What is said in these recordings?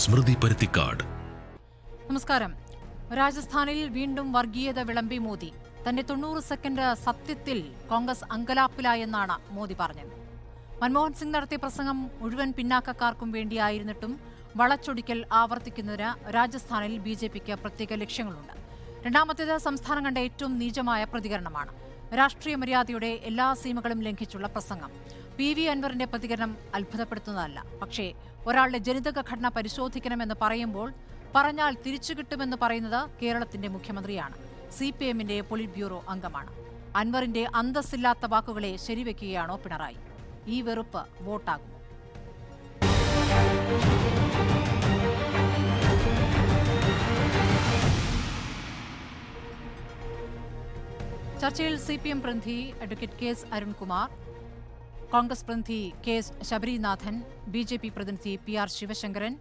സ്മൃതി പരുത്തിക്കാട്. നമസ്കാരം. രാജസ്ഥാനിൽ വീണ്ടും വർഗീയത വിളമ്പി മോദി. തന്റെ 90 സെക്കൻഡ് സത്യത്തിൽ കോൺഗ്രസ് അങ്കലാപ്പിലായെന്നാണ് മോദി പറഞ്ഞത്. മൻമോഹൻ സിംഗ് നടത്തിയ പ്രസംഗം മുഴുവൻ പിന്നാക്കക്കാർക്കും വേണ്ടിയായിരുന്നിട്ടും വളച്ചൊടിക്കൽ ആവർത്തിക്കുന്നതിന് രാജസ്ഥാനിൽ BJPക്ക് പ്രത്യേക ലക്ഷ്യങ്ങളുണ്ട്. രണ്ടാമത്തേത് സംസ്ഥാനം കണ്ട ഏറ്റവും നീചമായ പ്രതികരണമാണ്. രാഷ്ട്രീയ മര്യാദയുടെ എല്ലാ സീമകളും ലംഘിച്ചുള്ള പ്രസംഗം. PV അൻവറിന്റെ പ്രതികരണം അത്ഭുതപ്പെടുത്തുന്നതല്ല. പക്ഷേ ഒരാളുടെ ജനിതക ഘടന പരിശോധിക്കണമെന്ന് പറയുമ്പോൾ പറഞ്ഞാൽ തിരിച്ചു കിട്ടുമെന്ന് പറയുന്നത് കേരളത്തിന്റെ മുഖ്യമന്ത്രിയാണ്. CPMന്റെ പൊളിറ്റ് ബ്യൂറോ അംഗമാണ്. അൻവറിന്റെ അന്തസ്സില്ലാത്ത വാക്കുകളെ ശരിവെക്കുകയാണോ പിണറായി? ഈ വെറുപ്പ് വോട്ടാകുമോ? ചർച്ചയിൽ CPM പ്രതിനിധി അഡ്വക്കേറ്റ് KS അരുൺകുമാർ, കോൺഗ്രസ് പ്രതിനിധി KS ശബരിനാഥൻ, BJP പ്രതിനിധി PR ശിവശങ്കരൻ,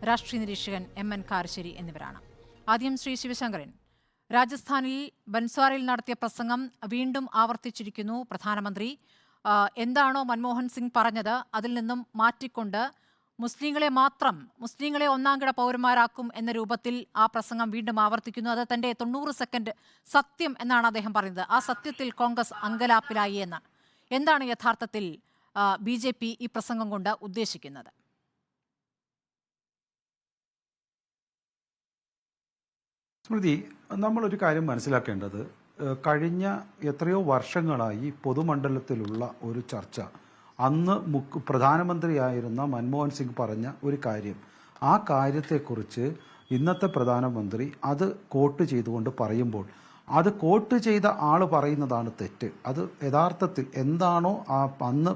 രാഷ്ട്രീയ നിരീക്ഷകൻ MN കാരശ്ശേരി എന്നിവരാണ്. ആദ്യം ശ്രീ ശിവശങ്കരൻ, രാജസ്ഥാനിൽ ബൻസ്വാരയിൽ നടത്തിയ പ്രസംഗം വീണ്ടും ആവർത്തിച്ചിരിക്കുന്നു പ്രധാനമന്ത്രി. എന്താണോ മൻമോഹൻ സിംഗ് പറഞ്ഞത് അതിൽ നിന്നും മാറ്റിക്കൊണ്ട് മുസ്ലിങ്ങളെ ഒന്നാംകിട പൗരന്മാരാക്കും എന്ന രൂപത്തിൽ ആ പ്രസംഗം വീണ്ടും ആവർത്തിക്കുന്നു. അത് തന്റെ 90 സെക്കൻഡ് സത്യം എന്നാണ് അദ്ദേഹം പറയുന്നത്. ആ സത്യത്തിൽ കോൺഗ്രസ് അങ്കലാപ്പിലായി എന്ന്. എന്താണ് യഥാർത്ഥത്തിൽ BJP ഈ പ്രസംഗം കൊണ്ട് ഉദ്ദേശിക്കുന്നത്? സ്മൃതി, നമ്മളൊരു കാര്യം മനസ്സിലാക്കേണ്ടത്, കഴിഞ്ഞ എത്രയോ വർഷങ്ങളായി പൊതുമണ്ഡലത്തിലുള്ള ഒരു ചർച്ച, അന്ന് പ്രധാനമന്ത്രിയായിരുന്ന മൻമോഹൻ സിംഗ് പറഞ്ഞ ഒരു കാര്യം, ആ കാര്യത്തെക്കുറിച്ച് ഇന്നത്തെ പ്രധാനമന്ത്രി അത് കോട്ട് ചെയ്തുകൊണ്ട് പറയുമ്പോൾ അത് കോട്ട് ചെയ്ത ആൾ പറയുന്നതാണ് തെറ്റ്. അത് യഥാർത്ഥത്തിൽ എന്താണോ അന്ന്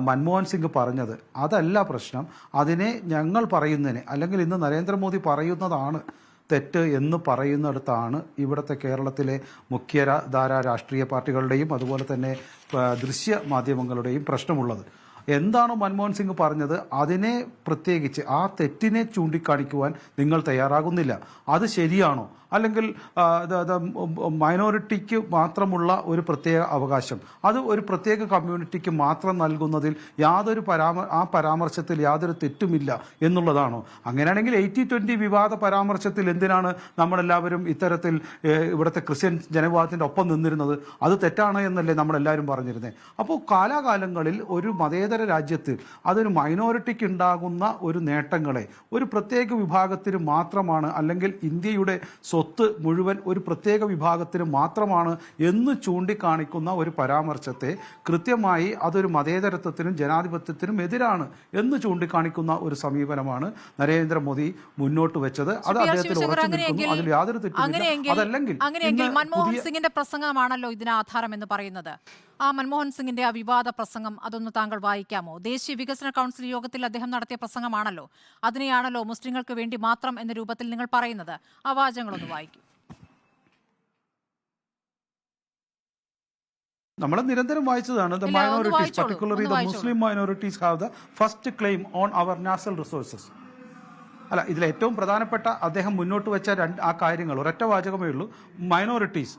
മൻമോഹൻ സിംഗ് പറഞ്ഞത് അതല്ല പ്രശ്നം. അതിനെ ഞങ്ങൾ പറയുന്നതിന്, അല്ലെങ്കിൽ ഇന്ന് നരേന്ദ്രമോദി പറയുന്നതാണ് തെറ്റ് എന്ന് പറയുന്നിടത്താണ് ഇവിടുത്തെ കേരളത്തിലെ മുഖ്യധാര രാഷ്ട്രീയ പാർട്ടികളുടെയും അതുപോലെ തന്നെ ദൃശ്യ മാധ്യമങ്ങളുടെയും പ്രശ്നമുള്ളത്. എന്താണോ മൻമോഹൻ സിംഗ് പറഞ്ഞത് അതിനെ പ്രത്യേകിച്ച് ആ തെറ്റിനെ ചൂണ്ടിക്കാണിക്കുവാൻ നിങ്ങൾ തയ്യാറാകുന്നില്ല. അത് ശരിയാണോ? അല്ലെങ്കിൽ മൈനോറിറ്റിക്ക് മാത്രമുള്ള ഒരു പ്രത്യേക അവകാശം, അത് ഒരു പ്രത്യേക കമ്മ്യൂണിറ്റിക്ക് മാത്രം നൽകുന്നതിൽ ആ പരാമർശത്തിൽ യാതൊരു തെറ്റുമില്ല എന്നുള്ളതാണോ? അങ്ങനെയാണെങ്കിൽ 80-20 വിവാദ പരാമർശത്തിൽ എന്തിനാണ് നമ്മളെല്ലാവരും ഇത്തരത്തിൽ ഇവിടുത്തെ ക്രിസ്ത്യൻ ജനവിഭാഗത്തിൻ്റെ ഒപ്പം നിന്നിരുന്നത്? അത് തെറ്റാണ് എന്നല്ലേ നമ്മളെല്ലാവരും പറഞ്ഞിരുന്നത്? അപ്പോൾ കാലാകാലങ്ങളിൽ ഒരു മതേതര രാജ്യത്ത് അതൊരു മൈനോറിറ്റിക്ക് ഉണ്ടാകുന്ന ഒരു നേട്ടങ്ങളെ ഒരു പ്രത്യേക വിഭാഗത്തിന് മാത്രമാണ്, അല്ലെങ്കിൽ ഇന്ത്യയുടെ സ്വത്ത് മുഴുവൻ ഒരു പ്രത്യേക വിഭാഗത്തിന് മാത്രമാണ് എന്ന് ചൂണ്ടിക്കാണിക്കുന്ന ഒരു പരാമർശത്തെ കൃത്യമായി അതൊരു മതേതരത്വത്തിനും ജനാധിപത്യത്തിനും എതിരാണ് എന്ന് ചൂണ്ടിക്കാണിക്കുന്ന ഒരു സമീപനമാണ് നരേന്ദ്രമോദി മുന്നോട്ട് വെച്ചത്. അത് അദ്ദേഹത്തിന് ഉറച്ചു നിൽക്കുന്നു, അതിൽ യാതൊരു തെറ്റുമില്ല. അങ്ങനെയെങ്കിൽ മൻമോഹൻ സിംഗിന്റെ പ്രസംഗമാണല്ലോ ഇതിന് ആധാരം എന്ന് പറയുന്നത്. ആ മൻമോഹൻ സിംഗിന്റെ ആ വിവാദ പ്രസംഗം അതൊന്ന് താങ്കൾ വായിക്കാമോ? ദേശീയ വികസന കൗൺസിൽ യോഗത്തിൽ അദ്ദേഹം നടത്തിയ പ്രസംഗമാണല്ലോ. അതിനെയാണല്ലോ മുസ്ലിങ്ങൾക്ക് വേണ്ടി മാത്രം എന്ന രൂപത്തിൽ നിങ്ങൾ പറയുന്നത്. ആ വാചകങ്ങളൊന്ന് വായിക്കൂ. നമ്മൾ നിരന്തരം വായിച്ചതാണ്. The minorities, particularly the Muslim minorities, have the first claim on our natural resources. അല്ല, ഇതിൽ ഏറ്റവും പ്രധാനപ്പെട്ട അദ്ദേഹം മുന്നോട്ട് വെച്ച ആ കാര്യങ്ങൾ ഒരൊറ്റ വാചകമേ ഉള്ളൂ. Minorities,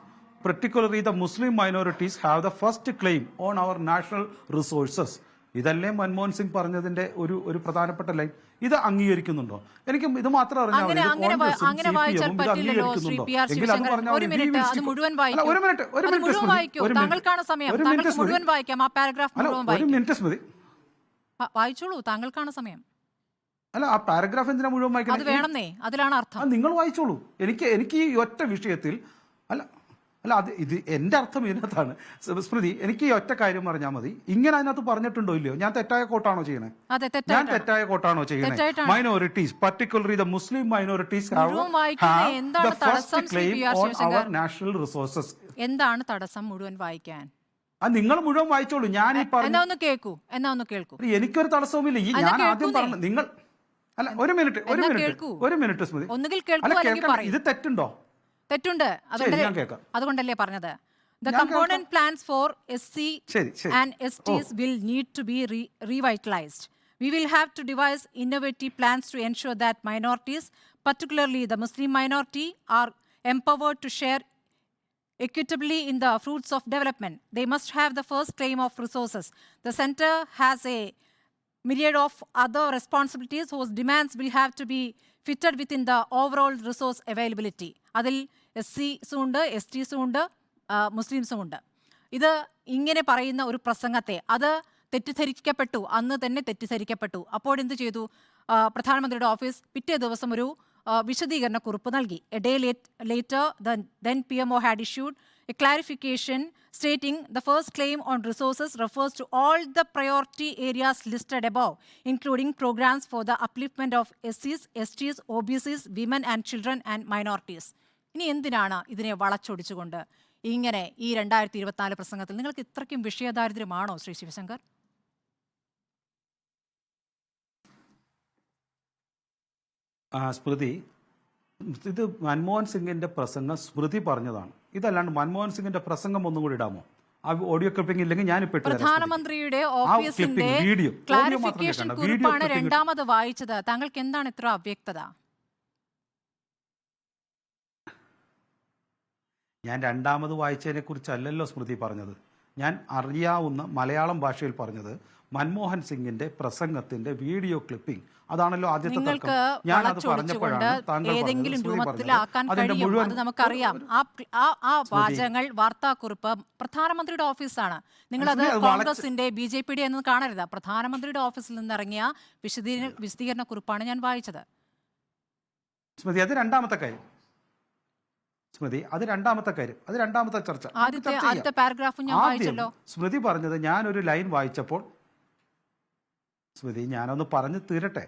particularly the Muslim minorities, have the first claim on our national resources. ഇതല്ലേ മൻമോഹൻ സിംഗ് പറഞ്ഞതിന്റെ ഒരു പ്രധാനപ്പെട്ട ലൈൻ. ഇത് അംഗീകരിക്കുന്നുണ്ടോ? എനിക്ക് ഇത് മാത്രം അറിഞ്ഞാൽ വായിച്ചോളൂ, താങ്കൾക്കാണ് സമയം. അല്ല, ആ പാരഗ്രാഫ് എന്തിനാ മുഴുവൻ വായിക്കണം? അത് വേണമെന്നേ, അതിലാണ് അർത്ഥം. നിങ്ങൾ വായിച്ചോളൂ. എനിക്ക് ഈ ഒറ്റ വിഷയത്തിൽ അല്ല അത് ഇത് എന്റെ അർത്ഥം ഇതിനകത്താണ്. സ്മൃതി, എനിക്ക് ഈ ഒറ്റ കാര്യം പറഞ്ഞാൽ മതി. ഇങ്ങനെ അതിനകത്ത് പറഞ്ഞിട്ടുണ്ടോ ഇല്ലയോ? ഞാൻ തെറ്റായ കോട്ടാണോ ചെയ്യണേ? ഞാൻ തെറ്റായ കോട്ടാണോ ചെയ്യണേ? Minorities, particularly the Muslim minorities, have the first claim on our national resources. എന്താണ് തടസ്സം മുഴുവൻ വായിക്കാൻ? നിങ്ങൾ മുഴുവൻ വായിച്ചോളൂ. ഞാൻ ഈ എന്നാ ഒന്ന് കേൾക്കൂ. എനിക്കൊരു തടസ്സവുമില്ല. ഈ ഞാൻ ആദ്യം പറഞ്ഞു നിങ്ങൾ അല്ല ഒരു മിനിറ്റ് സ്മൃതി, ഒന്നുകിൽ കേൾക്കൂ. ഇത് തെറ്റുണ്ടോ? തെറ്റുണ്ട്. അതുകൊണ്ടല്ലേ പറഞ്ഞത്. The component plans for SC and STs will need to be revitalized. We will have to devise innovative plans to ensure that minorities, particularly the Muslim minority, are empowered to share equitably in the fruits of development. They must have the first claim of resources. The center has a myriad of other responsibilities whose demands will have to be fitted within the overall resource availability. അതിൽ SCസും ഉണ്ട്, STസും ഉണ്ട്, മുസ്ലിംസും ഉണ്ട്. ഇത് ഇങ്ങനെ പറയുന്ന ഒരു പ്രസംഗത്തെ അത് തെറ്റിദ്ധരിക്കപ്പെട്ടു, അന്ന് തന്നെ തെറ്റിദ്ധരിക്കപ്പെട്ടു. അപ്പോൾ എന്ത് ചെയ്തു? പ്രധാനമന്ത്രിയുടെ ഓഫീസ് പിറ്റേ ദിവസം ഒരു വിശദീകരണ കുറിപ്പ് നൽകി. A day later, the then PMO had issued a clarification stating the first claim on resources refers to all the priority areas listed above, including programs for the upliftment of SCs, STs, OBCs, women and children and minorities. ഇനി എന്തിനാണ് ഇതിനെ വളച്ചൊടിച്ചുകൊണ്ട് ഇങ്ങനെ ഈ 2024 പ്രസംഗത്തിൽ നിങ്ങൾക്ക് ഇത്രയ്ക്കും വിഷയദാരിദ്ര്യമാണോ ശ്രീ ശിവശങ്കർ? സ്മൃതി, ഇത് മൻമോഹൻ സിംഗിന്റെ പ്രസംഗം സ്മൃതി പറഞ്ഞതാണ്. ഇതല്ലാണ്ട് മൻമോഹൻ സിംഗിന്റെ പ്രസംഗം ഒന്നും കൂടി ഇടാമോ? ആ ഓഡിയോ ക്ലിപ്പിംഗ് ഇല്ലെങ്കിൽ ഞാനിപ്പോൾ പ്രധാനമന്ത്രിയുടെ ഓഫീസിന്റെ ക്ലാരിഫിക്കേഷൻ കുറിപ്പാണ് രണ്ടാമത് വായിച്ചത്. താങ്കൾക്ക് എന്താണ് ഇത്ര അവ്യക്തത? ഞാൻ രണ്ടാമത് വായിച്ചതിനെ കുറിച്ചല്ലല്ലോ സ്മൃതി പറഞ്ഞത്. ഞാൻ അറിയാവുന്ന മലയാളം ഭാഷയിൽ പറഞ്ഞത് മൻമോഹൻ സിംഗിന്റെ പ്രസംഗത്തിന്റെ വീഡിയോ ക്ലിപ്പിംഗ് അതാണല്ലോ ആദ്യത്തെ തർക്കം. ഞാൻ അത് പറഞ്ഞപ്പോഴാണ് താങ്കൾ ഏതെങ്കിലും രൂപത്തിലാക്കാൻ കഴിയും, അത് നമുക്കറിയാം. ആ വാചകങ്ങൾ വാർത്താക്കുറിപ്പ് പ്രധാനമന്ത്രിയുടെ ഓഫീസാണ്. നിങ്ങളത് കോൺഗ്രസിന്റെ BJPയുടെ എന്ന് കാണരുത്. പ്രധാനമന്ത്രിയുടെ ഓഫീസിൽ നിന്നിറങ്ങിയ വിശദീകരണ കുറിപ്പാണ് ഞാൻ വായിച്ചത്. സ്മൃതി, അത് രണ്ടാമത്തെ കാര്യം. സ്മൃതി, അത് രണ്ടാമത്തെ കാര്യം, അത് രണ്ടാമത്തെ ചർച്ച. ആദ്യത്തെ പാരഗ്രാഫ് ഞാൻ വായിച്ചല്ലോ. സ്മൃതി പറഞ്ഞത് ഞാനൊരു ലൈൻ വായിച്ചപ്പോൾ, സ്മൃതി ഞാനൊന്ന് പറഞ്ഞു തീരട്ടെ.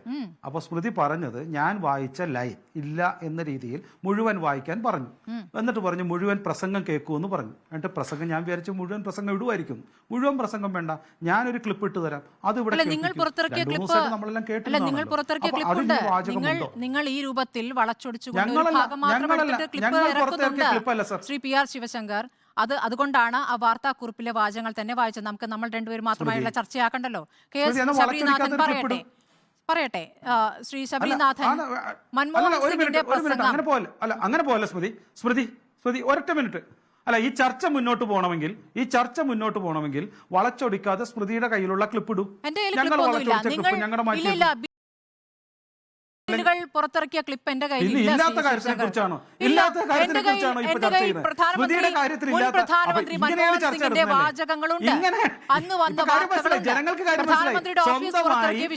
അപ്പൊ സ്മൃതി പറഞ്ഞത് ഞാൻ വായിച്ച ലൈൻ ഇല്ല എന്ന രീതിയിൽ മുഴുവൻ വായിക്കാൻ പറഞ്ഞു. എന്നിട്ട് പറഞ്ഞു മുഴുവൻ പ്രസംഗം കേൾക്കൂ എന്ന് പറഞ്ഞു. എന്നിട്ട് പ്രസംഗം ഞാൻ വിചാരിച്ചു മുഴുവൻ പ്രസംഗം ഇടുമായിരിക്കും. മുഴുവൻ പ്രസംഗം വേണ്ട, ഞാനൊരു ക്ലിപ്പ് ഇട്ട് തരാം, അത് ഇവിടെ നമ്മളെല്ലാം കേട്ടു. നിങ്ങൾ ഈ രൂപത്തിൽ വളച്ചൊടിച്ചുകൊണ്ട് ക്ലിപ്പല്ല ശ്രീ PR ശിവശങ്കർ. അതുകൊണ്ടാണ് ആ വാർത്താക്കുറിപ്പിലെ വാചകങ്ങൾ തന്നെ വായിച്ചത്. നമുക്ക് നമ്മൾ രണ്ടുപേരും മാത്രമായുള്ള ചർച്ചയാക്കണ്ടല്ലോ. ശബരിനാഥൻ പറയട്ടെ. ശ്രീ ശബരിനാഥൻ, മൻമോഹൻ സിംഗിന്റെ പ്രസംഗം അങ്ങനെ പോലെ സ്മൃതി ഒരൊറ്റ മിനിറ്റ്. അല്ല, ഈ ചർച്ച മുന്നോട്ട് പോകണമെങ്കിൽ വളച്ചൊടിക്കാതെ സ്മൃതിയുടെ കയ്യിലുള്ള ക്ലിപ്പ് ഇടൂ. ഞങ്ങളുടെ പുറത്തിറക്കിയ ക്ലിപ്പ് എന്റെ കയ്യിൽ പ്രധാനമന്ത്രി മൻമോഹൻ സിംഗിന്റെ വാചകങ്ങളുണ്ട്. അന്ന് വന്ന പ്രധാനമന്ത്രിയുടെ ഓഫീസ് പുറത്തിറക്കിയ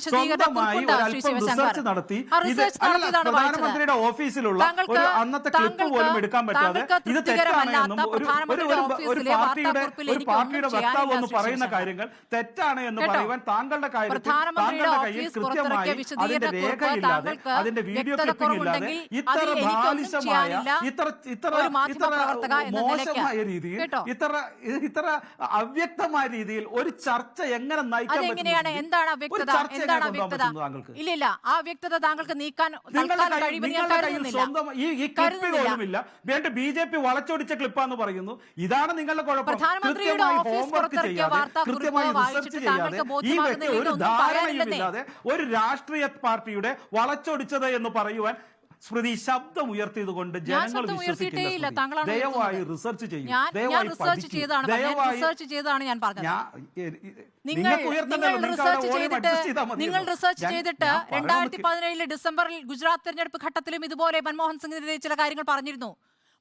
പ്രധാനമന്ത്രിയുടെ ഓഫീസിലുള്ള അന്നത്തെ ക്ലിപ്പ് പോലും എടുക്കാൻ പറ്റാതെ ഇത് തെറ്റാണെന്നും ഒരു പാർട്ടിയുടെ വക്താവ് എന്ന് പറയുന്ന കാര്യങ്ങൾ തെറ്റാണ് എന്ന് പറയുവാൻ താങ്കളുടെ കയ്യിൽ കൃത്യമായി അതിന്റെ രേഖയില്ലാതെ, അതിന്റെ വീഡിയോ ക്ലിപ്പിംഗ് ഇല്ലാതെ ഇത്ര ബാലിശമായ, ഇത്ര മോശമായ രീതിയിൽ, ഇത്ര അവ്യക്തമായ രീതിയിൽ ഒരു ചർച്ച എങ്ങനെ നയിക്കാൻ പറ്റും? എന്താണ് അവ്യക്തത? ഇല്ല, ആ വ്യക്തത താങ്കൾക്ക് നീക്കാൻ സ്വന്തം ഈ ക്ലിപ്പ് പോലുമില്ല. വേണ്ട, BJP വളച്ചൊടിച്ച ക്ലിപ്പാന്ന് പറയുന്നു. ഇതാണ് നിങ്ങളുടെ കുഴപ്പം. കൃത്യമായി ഹോംവർക്ക് ചെയ്യാതെ, കൃത്യമായി റിസർച്ച് ചെയ്യാതെ, ഈ വ്യക്തി ഒരു ധാരണയുമില്ലാതെ ഒരു രാഷ്ട്രീയ പാർട്ടിയുടെ വളച്ചൊടിച്ചത് എന്ന് പറയുവാൻ സ്മൃതി ശബ്ദം ഉയർത്തിയത് കൊണ്ട് ജനങ്ങൾ വിശ്വസിക്കില്ല. ദയവായി റിസർച്ച് ചെയ്യും, ദയവായി നിങ്ങൾ റിസർച്ച് ചെയ്തിട്ട് 2017 ഡിസംബറിൽ ഗുജറാത്ത് തെരഞ്ഞെടുപ്പ് ഘട്ടത്തിലും ഇതുപോലെ മൻമോഹൻ സിംഗിനെതിരെ ചില കാര്യങ്ങൾ പറഞ്ഞിരുന്നു.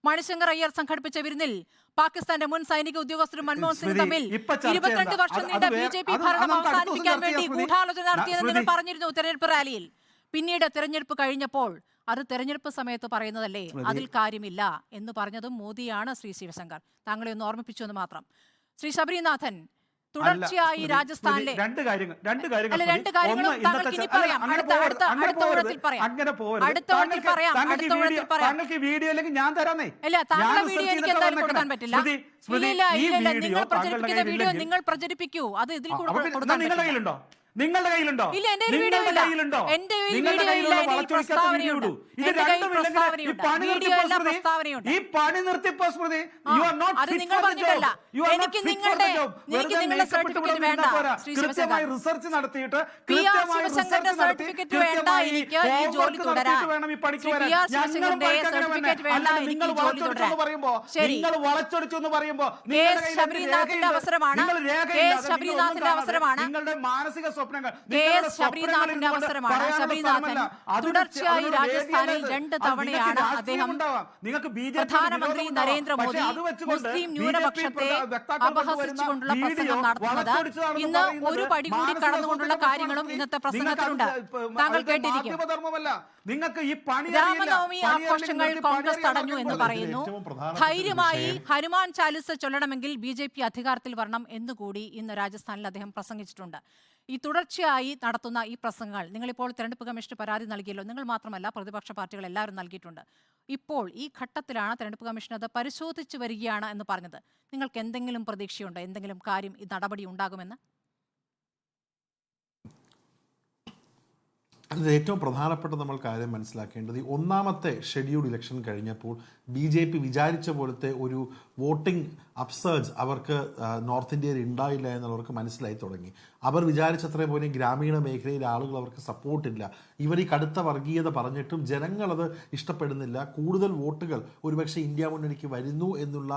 മണിശങ്കർ അയ്യർ സംഘടിപ്പിച്ച വിരുന്നിൽ പാകിസ്ഥാന്റെ മുൻ സൈനിക ഉദ്യോഗസ്ഥരും മൻമോഹൻ സിംഗ് തമ്മിൽ 22 വർഷം നീണ്ട BJP ഭരണം അവസാനിപ്പിക്കാൻ വേണ്ടി ഗൂഢാലോചന നടത്തിയെന്ന് നിങ്ങൾ പറഞ്ഞിരുന്നു തെരഞ്ഞെടുപ്പ് റാലിയിൽ. പിന്നീട് തെരഞ്ഞെടുപ്പ് കഴിഞ്ഞപ്പോൾ അത് തെരഞ്ഞെടുപ്പ് സമയത്ത് പറയുന്നതല്ലേ, അതിൽ കാര്യമില്ല എന്ന് പറഞ്ഞതും മോദിയാണ്. ശ്രീ ശിവശങ്കർ, താങ്കളെ ഒന്ന് ഓർമ്മിപ്പിച്ചു എന്ന് മാത്രം. ശ്രീ ശബരിനാഥൻ, തുടർച്ചയായി രാജസ്ഥാനിലെ രണ്ട് കാര്യങ്ങളും താങ്കൾക്ക് ഇനി പറയാം, അടുത്ത ഊഴത്തിൽ പറയാം. ഞാൻ തരാന്നേ. ഇല്ല, താങ്കളുടെ വീഡിയോ എനിക്ക് എന്തായാലും കൊടുക്കാൻ പറ്റില്ല. ഇല്ല, നിങ്ങൾ പ്രചരിപ്പിക്കുന്ന വീഡിയോ നിങ്ങൾ പ്രചരിപ്പിക്കൂ, അത് ഇതിൽ കൂടെ കൊടുക്കാൻ പറ്റില്ല. നിങ്ങളുടെ കയ്യിലുണ്ടോ? ഇല്ല, എന്റെ വീഡിയോ ഇല്ല. എന്റെ വീഡിയോ ഇല്ല. പ്രസ്താവനയുണ്ട്. ഈ പണി നിർത്തിപ്പോ സ്മൃതി. അത് നിങ്ങൾ പറഞ്ഞിട്ടല്ല. എനിക്ക് നിങ്ങളുടെ സർട്ടിഫിക്കറ്റ് വേണ്ട. കൃത്യമായി റിസർച്ച് നടത്തിയിട്ട് ശിവശങ്കറിന്റെ സർട്ടിഫിക്കറ്റ് വേണ്ട. എനിക്ക് ഈ ജോലി തുടരാൻ സർട്ടിഫിക്കറ്റ് വേണ്ട. എനിക്ക് ജോലി തുടരാൻ. ശരി, വളച്ചൊടിച്ചു എന്ന് പറയുമ്പോ ശബരിനാഥിന്റെ അവസരമാണ്. ശബരിനാഥിന്റെ അവസരമാണ്. നിങ്ങളുടെ മാനസിക ശബരിനാഥിന്റെ അവസരമാണ്. ശബരിനാഥൻ തുടർച്ചയായി രാജസ്ഥാനിൽ 2 തവണയാണ് അദ്ദേഹം പ്രധാനമന്ത്രി നരേന്ദ്രമോദി മുസ്ലിം ന്യൂനപക്ഷത്തെ അപഹസിച്ചുകൊണ്ടുള്ള പ്രസംഗം നടത്തുന്നത്. ഇന്ന് ഒരു പടി കൂടി കടന്നുകൊണ്ടുള്ള കാര്യങ്ങളും ഇന്നത്തെ പ്രസംഗത്തിലുണ്ട്. താങ്കൾ കേട്ടിരിക്കും. രാമനവമി ആഘോഷങ്ങൾ കോൺഗ്രസ് തടഞ്ഞു എന്ന് പറയുന്നു. ധൈര്യമായി ഹനുമാൻ ചാലിസ ചൊല്ലണമെങ്കിൽ BJP അധികാരത്തിൽ വരണം എന്നുകൂടി ഇന്ന് രാജസ്ഥാനിൽ അദ്ദേഹം പ്രസംഗിച്ചിട്ടുണ്ട്. ഈ തുടർച്ചയായി നടത്തുന്ന ഈ പ്രസംഗങ്ങൾ, നിങ്ങളിപ്പോൾ തെരഞ്ഞെടുപ്പ് കമ്മീഷന് പരാതി നൽകിയല്ലോ, നിങ്ങൾ മാത്രമല്ല പ്രതിപക്ഷ പാർട്ടികൾ എല്ലാവരും നൽകിയിട്ടുണ്ട്. ഇപ്പോൾ ഈ ഘട്ടത്തിലാണ് തെരഞ്ഞെടുപ്പ് കമ്മീഷൻ അത് പരിശോധിച്ചു വരികയാണ് എന്ന് പറഞ്ഞത്. നിങ്ങൾക്ക് എന്തെങ്കിലും പ്രതീക്ഷയുണ്ടോ, എന്തെങ്കിലും കാര്യം ഈ നടപടി ഉണ്ടാകുമെന്ന്? അതിൽ ഏറ്റവും പ്രധാനപ്പെട്ട നമ്മൾ കാര്യം മനസ്സിലാക്കേണ്ടത്, ഈ ഒന്നാമത്തെ ഷെഡ്യൂൾഡ് ഇലക്ഷൻ കഴിഞ്ഞപ്പോൾ BJP വിചാരിച്ച പോലത്തെ ഒരു വോട്ടിംഗ് അപ്സേർജ് അവർക്ക് നോർത്ത് ഇന്ത്യയിൽ ഉണ്ടായില്ല എന്നുള്ളവർക്ക് മനസ്സിലായി തുടങ്ങി. അവർ വിചാരിച്ചത്രയും പോലെ ഗ്രാമീണ മേഖലയിലെ ആളുകൾ അവർക്ക് സപ്പോർട്ടില്ല. ഇവർ ഈ കടുത്ത വർഗീയത പറഞ്ഞിട്ടും ജനങ്ങളത് ഇഷ്ടപ്പെടുന്നില്ല. കൂടുതൽ വോട്ടുകൾ ഒരുപക്ഷെ ഇന്ത്യ മുന്നണിക്ക് വരുന്നു എന്നുള്ള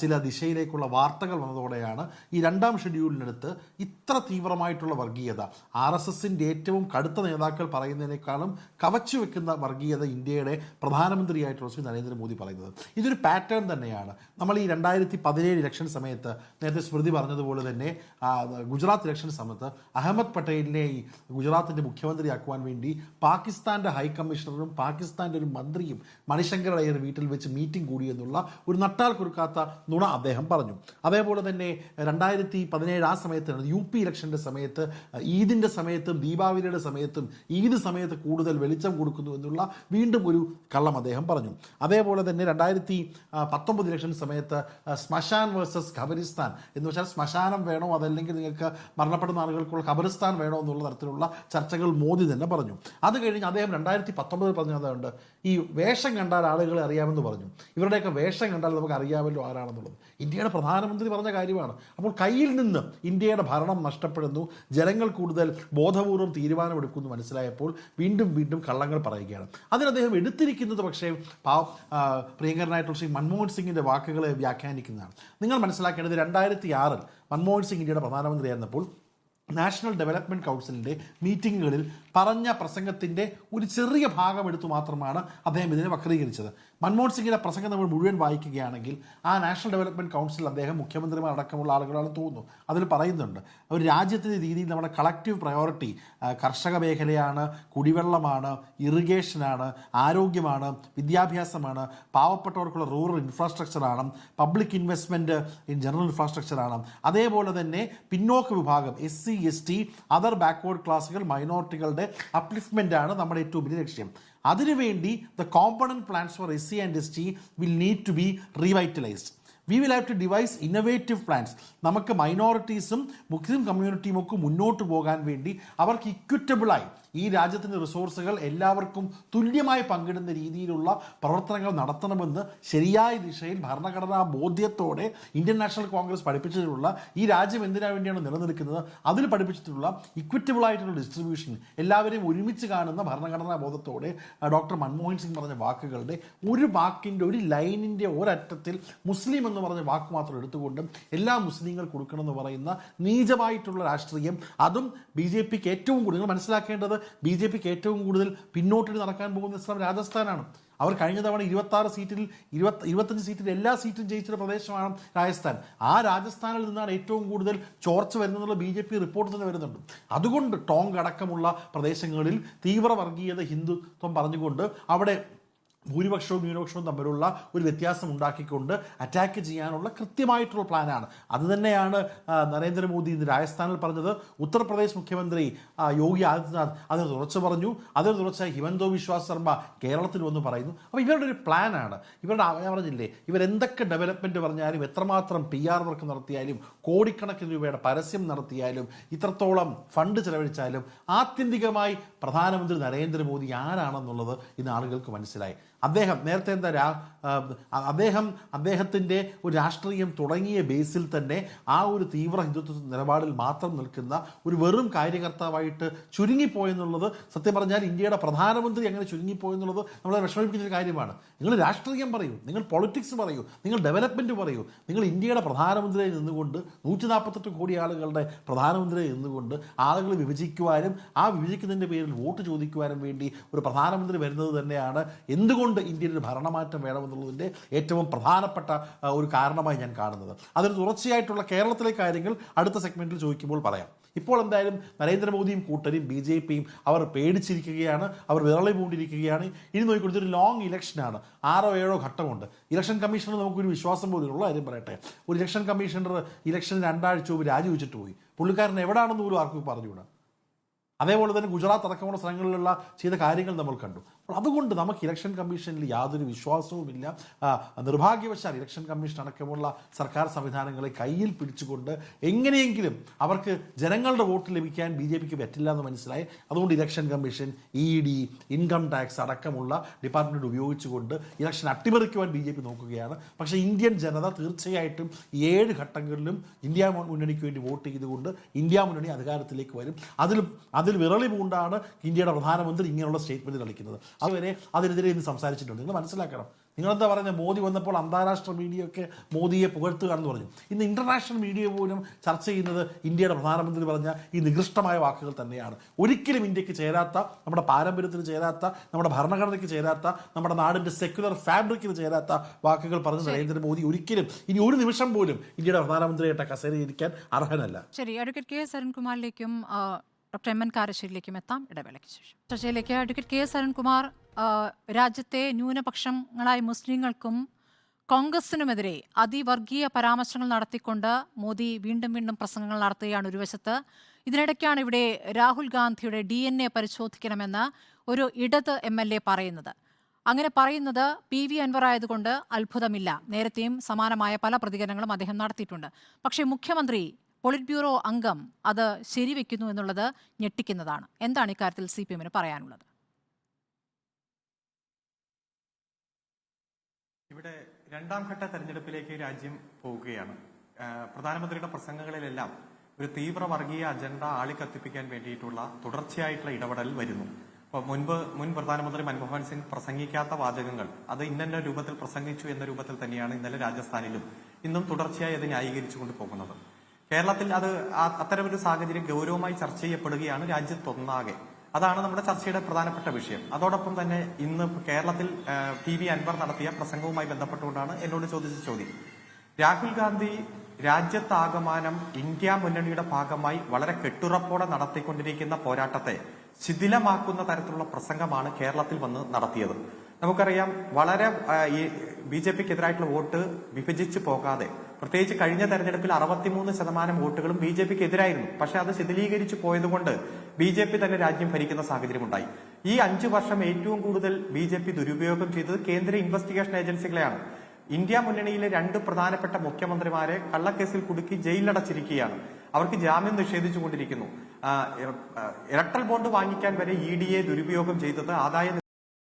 ചില ദിശയിലേക്കുള്ള വാർത്തകൾ വന്നതോടെയാണ് ഈ രണ്ടാം ഷെഡ്യൂളിനടുത്ത് ഇത്ര തീവ്രമായിട്ടുള്ള വർഗീയത, RSSന്റെ ഏറ്റവും കടുത്ത നേതാക്കൾ പറയുന്നതിനേക്കാളും കവച്ചു വെക്കുന്ന വർഗീയത ഇന്ത്യയുടെ പ്രധാനമന്ത്രിയായിട്ടുള്ള ശ്രീ നരേന്ദ്രമോദി പറയുന്നത്. ഇതൊരു പാറ്റേൺ തന്നെയാണ്. നമ്മൾ ഈ 2017 ഇലക്ഷൻ സമയത്ത് നേരത്തെ സ്മൃതി പറഞ്ഞതുപോലെ തന്നെ ഗുജറാത്ത് ഇലക്ഷൻ സമയത്ത് അഹമ്മദ് പട്ടേലിനെ ഈ ഗുജറാത്തിൻ്റെ മുഖ്യമന്ത്രിയാക്കുവാൻ വേണ്ടി പാകിസ്ഥാൻ്റെ ഹൈക്കമ്മീഷണറും പാകിസ്ഥാൻ്റെ ഒരു മന്ത്രിയും മണിശങ്കർ അയ്യർ വീട്ടിൽ വെച്ച് മീറ്റിംഗ് കൂടി എന്നുള്ള ഒരു നട്ടാൽ കുറുക്കാത്ത നുണ അദ്ദേഹം പറഞ്ഞു. അതേപോലെ തന്നെ 2017 ആ സമയത്ത് UP ഇലക്ഷൻ്റെ സമയത്ത് ഈദിൻ്റെ സമയത്തും ദീപാവലിയുടെ സമയത്തും ഈദ് സമയത്ത് കൂടുതൽ വെളിച്ചം കൊടുക്കുന്നു എന്നുള്ള വീണ്ടും ഒരു കള്ളം അദ്ദേഹം പറഞ്ഞു. അതേപോലെ തന്നെ 2019 ഇലക്ഷൻ സമയത്ത് ശ്മശാൻ വേഴ്സസ് ഖബറിസ്ഥാൻ എന്ന് വെച്ചാൽ ശ്മശാനം വേണോ അതല്ലെങ്കിൽ നിങ്ങൾക്ക് മരണപ്പെടുന്ന ആളുകൾക്കുള്ള ഖബറിസ്ഥാൻ വേണോ എന്നുള്ള തരത്തിലുള്ള ചർച്ചകൾ മോദി തന്നെ പറഞ്ഞു. അത് കഴിഞ്ഞ് അദ്ദേഹം 2019 പറഞ്ഞതുകൊണ്ട് ഈ വേഷം കണ്ടാൽ ആളുകളെ അറിയാമെന്ന് പറഞ്ഞു. ഇവരുടെയൊക്കെ വേഷം കണ്ടാൽ നമുക്ക് അറിയാമല്ലോ ആരാണെന്നുള്ളത്. ഇന്ത്യയുടെ പ്രധാനമന്ത്രി പറഞ്ഞ കാര്യമാണ്. അപ്പോൾ കയ്യിൽ നിന്ന് ഇന്ത്യയുടെ ഭരണം നഷ്ടപ്പെടുന്നു, ജനങ്ങൾ കൂടുതൽ ബോധപൂർവം തീരുമാനമെടുക്കുമെന്ന് മനസ്സിലായപ്പോൾ വീണ്ടും വീണ്ടും കള്ളങ്ങൾ പറയുകയാണ്. അതിന് അദ്ദേഹം എടുത്തിരിക്കുന്നത് പക്ഷേ പ്രിയങ്കരനായിട്ടുള്ള ശ്രീ മൻമോഹൻ സിംഗിൻ്റെ വാക്കുകളെ വ്യാഖ്യാനിക്കുന്നതാണ്. നിങ്ങൾ മനസ്സിലാക്കേണ്ടത് 2006 മൻമോഹൻ സിംഗ് ഇന്ത്യയുടെ പ്രധാനമന്ത്രിയായിരുന്നപ്പോൾ നാഷണൽ ഡെവലപ്മെൻറ്റ് കൗൺസിലിൻ്റെ മീറ്റിങ്ങുകളിൽ പറഞ്ഞ പ്രസംഗത്തിൻ്റെ ഒരു ചെറിയ ഭാഗം എടുത്തു മാത്രമാണ് അദ്ദേഹം ഇതിനെ വക്രീകരിച്ചത്. മൻമോഹൻ സിംഗിൻ്റെ പ്രസംഗം നമ്മൾ മുഴുവൻ വായിക്കുകയാണെങ്കിൽ ആ നാഷണൽ ഡെവലപ്മെൻറ്റ് കൗൺസിൽ അദ്ദേഹം മുഖ്യമന്ത്രിമാർ അടക്കമുള്ള ആളുകളാണെന്ന് തോന്നുന്നു. അതിൽ പറയുന്നുണ്ട് ഒരു രാജ്യത്തിൻ്റെ രീതിയിൽ നമ്മുടെ കളക്റ്റീവ് പ്രയോറിറ്റി കർഷക മേഖലയാണ്, കുടിവെള്ളമാണ്, ഇറിഗേഷനാണ്, ആരോഗ്യമാണ്, വിദ്യാഭ്യാസമാണ്, പാവപ്പെട്ടവർക്കുള്ള റൂറൽ ഇൻഫ്രാസ്ട്രക്ചറാണ്, പബ്ലിക് ഇൻവെസ്റ്റ്മെൻറ്റ് ഇൻ ജനറൽ ഇൻഫ്രാസ്ട്രക്ചറാണ്. അതേപോലെ തന്നെ പിന്നോക്ക വിഭാഗം SC ST അതർ ബാക്ക്വേർഡ് ക്ലാസുകൾ മൈനോറിറ്റികളുടെ അപ്ലിഫ്റ്റ്മെൻ്റ് ആണ് നമ്മുടെ ഏറ്റവും വലിയ ലക്ഷ്യം. അതിനുവേണ്ടി the component plans for SC and ST will need to be revitalized. We will have to devise innovative plans. നമുക്ക് മൈനോറിറ്റീസും മുസ്ലിം കമ്മ്യൂണിറ്റിയും ഒക്കെ മുന്നോട്ട് പോകാൻ വേണ്ടി അവർക്ക് ഇക്വിറ്റബിളായി ഈ രാജ്യത്തിൻ്റെ റിസോഴ്സുകൾ എല്ലാവർക്കും തുല്യമായി പങ്കിടുന്ന രീതിയിലുള്ള പ്രവർത്തനങ്ങൾ നടത്തണമെന്ന് ശരിയായ ദിശയിൽ ഭരണഘടനാ ബോധ്യത്തോടെ ഇന്ത്യൻ നാഷണൽ കോൺഗ്രസ് പഠിപ്പിച്ചിട്ടുള്ള ഈ രാജ്യം എന്തിനു വേണ്ടിയാണ് നിലനിൽക്കുന്നത് അതിൽ പഠിപ്പിച്ചിട്ടുള്ള ഇക്വിറ്റബിളായിട്ടുള്ള ഡിസ്ട്രിബ്യൂഷൻ, എല്ലാവരെയും ഒരുമിച്ച് കാണുന്ന ഭരണഘടനാ ബോധത്തോടെ ഡോക്ടർ മൻമോഹൻ സിംഗ് പറഞ്ഞ വാക്കുകളുടെ ഒരു വാക്കിൻ്റെ ഒരു ലൈനിൻ്റെ ഒരറ്റത്തിൽ മുസ്ലിം എന്ന് പറഞ്ഞ വാക്ക് മാത്രം എടുത്തുകൊണ്ട് എല്ലാ മുസ്ലിങ്ങൾ കൊടുക്കണമെന്ന് പറയുന്ന നീചമായിട്ടുള്ള രാഷ്ട്രീയം, അതും BJPക്ക് ഏറ്റവും കൂടുതൽ മനസ്സിലാക്കേണ്ടത് BJPക്ക് ഏറ്റവും കൂടുതൽ പിന്നോട്ടിട്ട് നടക്കാൻ പോകുന്ന സ്ഥലം രാജസ്ഥാനാണ്. അവർ കഴിഞ്ഞ തവണ 26 സീറ്റിൽ 25 സീറ്റിൽ എല്ലാ സീറ്റും ജയിച്ച പ്രദേശമാണ് രാജസ്ഥാൻ. ആ രാജസ്ഥാനിൽ നിന്നാണ് ഏറ്റവും കൂടുതൽ ചോർച്ച വരുന്നതെന്നുള്ള BJP റിപ്പോർട്ട് തന്നെ വരുന്നുണ്ട്. അതുകൊണ്ട് ടോങ് അടക്കമുള്ള പ്രദേശങ്ങളിൽ തീവ്ര വർഗീയത ഹിന്ദുത്വം പറഞ്ഞുകൊണ്ട് അവിടെ ഭൂരിപക്ഷവും ന്യൂനപക്ഷവും തമ്മിലുള്ള ഒരു വ്യത്യാസം ഉണ്ടാക്കിക്കൊണ്ട് അറ്റാക്ക് ചെയ്യാനുള്ള കൃത്യമായിട്ടുള്ള പ്ലാനാണ്. അതുതന്നെയാണ് നരേന്ദ്രമോദി ഇന്ന് രാജസ്ഥാനിൽ പറഞ്ഞത്. ഉത്തർപ്രദേശ് മുഖ്യമന്ത്രി യോഗി ആദിത്യനാഥ് അതിന് തുറച്ചു പറഞ്ഞു. അതിന് തുറച്ചായി ഹിമന്ത ബിശ്വ ശർമ്മ കേരളത്തിൽ വന്ന് പറയുന്നു. അപ്പോൾ ഇവരുടെ ഒരു പ്ലാനാണ്. ഇവരുടെ ഞാൻ പറഞ്ഞില്ലേ, ഇവരെന്തൊക്കെ ഡെവലപ്മെൻറ്റ് പറഞ്ഞാലും എത്രമാത്രം PR വർക്ക് നടത്തിയാലും കോടിക്കണക്കിന് രൂപയുടെ പരസ്യം നടത്തിയാലും ഇത്രത്തോളം ഫണ്ട് ചെലവഴിച്ചാലും ആത്യന്തികമായി പ്രധാനമന്ത്രി നരേന്ദ്രമോദി ആരാണെന്നുള്ളത് ഇന്ന് ആളുകൾക്ക് മനസ്സിലായി. അദ്ദേഹം നേരത്തെ അദ്ദേഹത്തിൻ്റെ ഒരു രാഷ്ട്രീയം തുടങ്ങിയ ബേസിൽ തന്നെ ആ ഒരു തീവ്ര ഹിന്ദുത്വ നിലപാടിൽ മാത്രം നിൽക്കുന്ന ഒരു വെറും കാര്യകർത്താവായിട്ട് ചുരുങ്ങിപ്പോയെന്നുള്ളത് സത്യം പറഞ്ഞാൽ ഇന്ത്യയുടെ പ്രധാനമന്ത്രി അങ്ങനെ ചുരുങ്ങിപ്പോയെന്നുള്ളത് നമ്മളെ വിഷമിപ്പിക്കുന്ന ഒരു കാര്യമാണ്. നിങ്ങൾ രാഷ്ട്രീയം പറയൂ, നിങ്ങൾ പൊളിറ്റിക്സ് പറയൂ, നിങ്ങൾ ഡെവലപ്മെൻറ്റ് പറയൂ. നിങ്ങൾ ഇന്ത്യയുടെ പ്രധാനമന്ത്രിയായി നിന്നുകൊണ്ട് 148 കോടി ആളുകളുടെ പ്രധാനമന്ത്രിയായി നിന്നുകൊണ്ട് ആളുകൾ വിഭജിക്കുവാനും ആ വിഭജിക്കുന്നതിൻ്റെ പേരിൽ വോട്ട് ചോദിക്കുവാനും വേണ്ടി ഒരു പ്രധാനമന്ത്രി വരുന്നത് തന്നെയാണ് എന്തുകൊണ്ട് ഇന്ത്യയിൽ ഒരു ഭരണമാറ്റം വേണമെന്നുള്ളതിൻ്റെ ഏറ്റവും പ്രധാനപ്പെട്ട ഒരു കാരണമായി ഞാൻ കാണുന്നത്. അതിന് തുടർച്ചയായിട്ടുള്ള കേരളത്തിലെ കാര്യങ്ങൾ അടുത്ത സെഗ്മെൻറ്റിൽ ചോദിക്കുമ്പോൾ പറയാം. ഇപ്പോൾ എന്തായാലും നരേന്ദ്രമോദിയും കൂട്ടരും BJPയും അവർ പേടിച്ചിരിക്കുകയാണ്, അവർ വിരളി പൂണ്ടിരിക്കുകയാണ്. ഇനി നോക്കിക്കൊടുത്ത് ഒരു ലോങ് ഇലക്ഷനാണ്, 6-7 ഘട്ടമുണ്ട്. ഇലക്ഷൻ കമ്മീഷണർ നമുക്കൊരു വിശ്വാസം പോലും ഉള്ള കാര്യം പറയട്ടെ, ഒരു ഇലക്ഷൻ കമ്മീഷണർ ഇലക്ഷന് 2 ആഴ്ച മുമ്പ് രാജിവെച്ചിട്ട് പോയി. പുള്ളിക്കാരൻ എവിടെയാണെന്ന് പോലും ആർക്കും പറഞ്ഞുകൂടാ. അതേപോലെ തന്നെ ഗുജറാത്ത് അടക്കമുള്ള സ്ഥലങ്ങളിലുള്ള ചെയ്ത കാര്യങ്ങൾ നമ്മൾ കണ്ടു. അപ്പോൾ അതുകൊണ്ട് നമുക്ക് ഇലക്ഷൻ കമ്മീഷനിൽ യാതൊരു വിശ്വാസവുമില്ല. നിർഭാഗ്യവശാൽ ഇലക്ഷൻ കമ്മീഷൻ അടക്കമുള്ള സർക്കാർ സംവിധാനങ്ങളെ കയ്യിൽ പിടിച്ചുകൊണ്ട് എങ്ങനെയെങ്കിലും അവർക്ക് ജനങ്ങളുടെ വോട്ട് ലഭിക്കാൻ BJPക്ക് പറ്റില്ല എന്ന് മനസ്സിലായി. അതുകൊണ്ട് election commission, ED, income tax അടക്കമുള്ള ഡിപ്പാർട്ട്മെൻറ്റ് ഉപയോഗിച്ചുകൊണ്ട് ഇലക്ഷൻ അട്ടിമറിക്കുവാൻ BJP നോക്കുകയാണ്. പക്ഷേ ഇന്ത്യൻ ജനത തീർച്ചയായിട്ടും 7 ഘട്ടങ്ങളിലും ഇന്ത്യ മുന്നണിക്ക് വേണ്ടി വോട്ട് ചെയ്തുകൊണ്ട് ഇന്ത്യ മുന്നണി അധികാരത്തിലേക്ക് വരും. അതിൽ വിരളി പൂണ്ടാണ് ഇന്ത്യയുടെ പ്രധാനമന്ത്രി ഇങ്ങനെയുള്ള സ്റ്റേറ്റ്മെൻറ്റ് കളിക്കുന്നത്. അതുവരെ അതിനെതിരെ ഇന്ന് സംസാരിച്ചിട്ടുണ്ട്. നിങ്ങൾ മനസ്സിലാക്കണം, നിങ്ങളെന്താ പറയുന്നത്, മോദി വന്നപ്പോൾ അന്താരാഷ്ട്ര മീഡിയയൊക്കെ മോദിയെ പുകഴ്ത്തുകയാണെന്ന് പറഞ്ഞു. ഇന്ന് ഇന്റർനാഷണൽ മീഡിയ പോലും ചർച്ച ചെയ്യുന്നത് ഇന്ത്യയുടെ പ്രധാനമന്ത്രി പറഞ്ഞ ഈ നികൃഷ്ടമായ വാക്കുകൾ തന്നെയാണ്. ഒരിക്കലും ഇന്ത്യക്ക് ചേരാത്ത, നമ്മുടെ പാരമ്പര്യത്തിന് ചേരാത്ത, നമ്മുടെ ഭരണഘടനയ്ക്ക് ചേരാത്ത, നമ്മുടെ നാടിൻ്റെ സെക്യുലർ ഫാബ്രിക്കിന് ചേരാത്ത വാക്കുകൾ പറഞ്ഞ നരേന്ദ്രമോദി ഒരിക്കലും ഇനി ഒരു നിമിഷം പോലും ഇന്ത്യയുടെ പ്രധാനമന്ത്രിയായിട്ട് കസേരയിരിക്കാൻ അർഹനല്ല. ശരി, അഡ്വക്കേറ്റ് KS അരുൺകുമാറിലേക്കും ഡോക്ടർ MN കാരശ്ശേരിയിലേക്കും എത്താം ഇടവേളയ്ക്ക് ശേഷം. ചർച്ചയിലേക്ക് അഡ്വക്കേറ്റ് KS അരുൺകുമാർ, രാജ്യത്തെ ന്യൂനപക്ഷങ്ങളായ മുസ്ലിങ്ങൾക്കും കോൺഗ്രസിനുമെതിരെ അതിവർഗീയ പരാമർശങ്ങൾ നടത്തിക്കൊണ്ട് മോദി വീണ്ടും വീണ്ടും പ്രസംഗങ്ങൾ നടത്തുകയാണ് ഒരു വശത്ത്. ഇതിനിടയ്ക്കാണ് ഇവിടെ രാഹുൽ ഗാന്ധിയുടെ DNA പരിശോധിക്കണമെന്ന് ഒരു ഇടത് MLA പറയുന്നത്. അങ്ങനെ പറയുന്നത് PV അൻവർ ആയതുകൊണ്ട് അത്ഭുതമില്ല. നേരത്തെയും സമാനമായ പല പ്രതികരണങ്ങളും അദ്ദേഹം നടത്തിയിട്ടുണ്ട്. പക്ഷേ മുഖ്യമന്ത്രി, പോളിറ്റ് ബ്യൂറോ അംഗം അത് ശരിവെക്കുന്നു എന്നുള്ളത് ഞെട്ടിക്കുന്നതാണ്. എന്താണ് ഇക്കാര്യത്തിൽ CPM-ന് പറയാനുള്ളത്? ഇവിടെ 2ാം ഘട്ട തെരഞ്ഞെടുപ്പിലേക്ക് രാജ്യം പോവുകയാണ്. പ്രധാനമന്ത്രിയുടെ പ്രസംഗങ്ങളിലെല്ലാം ഒരു തീവ്ര വർഗീയ അജണ്ട ആളിക്കത്തിപ്പിക്കാൻ വേണ്ടിയിട്ടുള്ള തുടർച്ചയായിട്ടുള്ള ഇടപെടൽ വരുന്നു. അപ്പോൾ മുൻ പ്രധാനമന്ത്രി മൻമോഹൻ സിംഗ് പ്രസംഗിക്കാത്ത വാചകങ്ങൾ അത് ഇന്ന രൂപത്തിൽ പ്രസംഗിച്ചു എന്ന രൂപത്തിൽ തന്നെയാണ് ഇന്നലെ രാജസ്ഥാനിലും ഇന്നും തുടർച്ചയായി അത് ന്യായീകരിച്ചുകൊണ്ട് പോകുന്നത്. കേരളത്തിൽ അത് അത്തരമൊരു സാഹചര്യം ഗൗരവമായി ചർച്ച ചെയ്യപ്പെടുകയാണ് രാജ്യത്തൊന്നാകെ. അതാണ് നമ്മുടെ ചർച്ചയുടെ പ്രധാനപ്പെട്ട വിഷയം. അതോടൊപ്പം തന്നെ ഇന്ന് കേരളത്തിൽ PV അൻവർ നടത്തിയ പ്രസംഗവുമായി ബന്ധപ്പെട്ടുകൊണ്ടാണ് എന്നോട് ചോദിച്ച ചോദ്യം. രാഹുൽ ഗാന്ധി രാജ്യത്താകമാനം ഇന്ത്യ മുന്നണിയുടെ ഭാഗമായി വളരെ കെട്ടുറപ്പോടെ നടത്തിക്കൊണ്ടിരിക്കുന്ന പോരാട്ടത്തെ ശിഥിലമാക്കുന്ന തരത്തിലുള്ള പ്രസംഗമാണ് കേരളത്തിൽ വന്ന് നടത്തിയത്. നമുക്കറിയാം, വളരെ BJPക്കെതിരായിട്ടുള്ള വോട്ട് വിഭജിച്ചു പോകാതെ, പ്രത്യേകിച്ച് കഴിഞ്ഞ തെരഞ്ഞെടുപ്പിൽ 63% വോട്ടുകളും BJPക്ക് എതിരായിരുന്നു. പക്ഷെ അത് ശിഥിലീകരിച്ചു പോയതുകൊണ്ട് BJP തന്നെ രാജ്യം ഭരിക്കുന്ന സാഹചര്യം ഉണ്ടായി. ഈ 5 വർഷം ഏറ്റവും കൂടുതൽ BJP ദുരുപയോഗം ചെയ്തത് കേന്ദ്ര ഇൻവെസ്റ്റിഗേഷൻ ഏജൻസികളെയാണ്. ഇന്ത്യ മുന്നണിയിലെ 2 പ്രധാനപ്പെട്ട മുഖ്യമന്ത്രിമാരെ കള്ളക്കേസിൽ കുടുക്കി ജയിലിലടച്ചിരിക്കുകയാണ്. അവർക്ക് ജാമ്യം നിഷേധിച്ചുകൊണ്ടിരിക്കുന്നു. ഇലക്ട്രൽ ബോണ്ട് വാങ്ങിക്കാൻ വരെ EDയെ ദുരുപയോഗം ചെയ്തത്,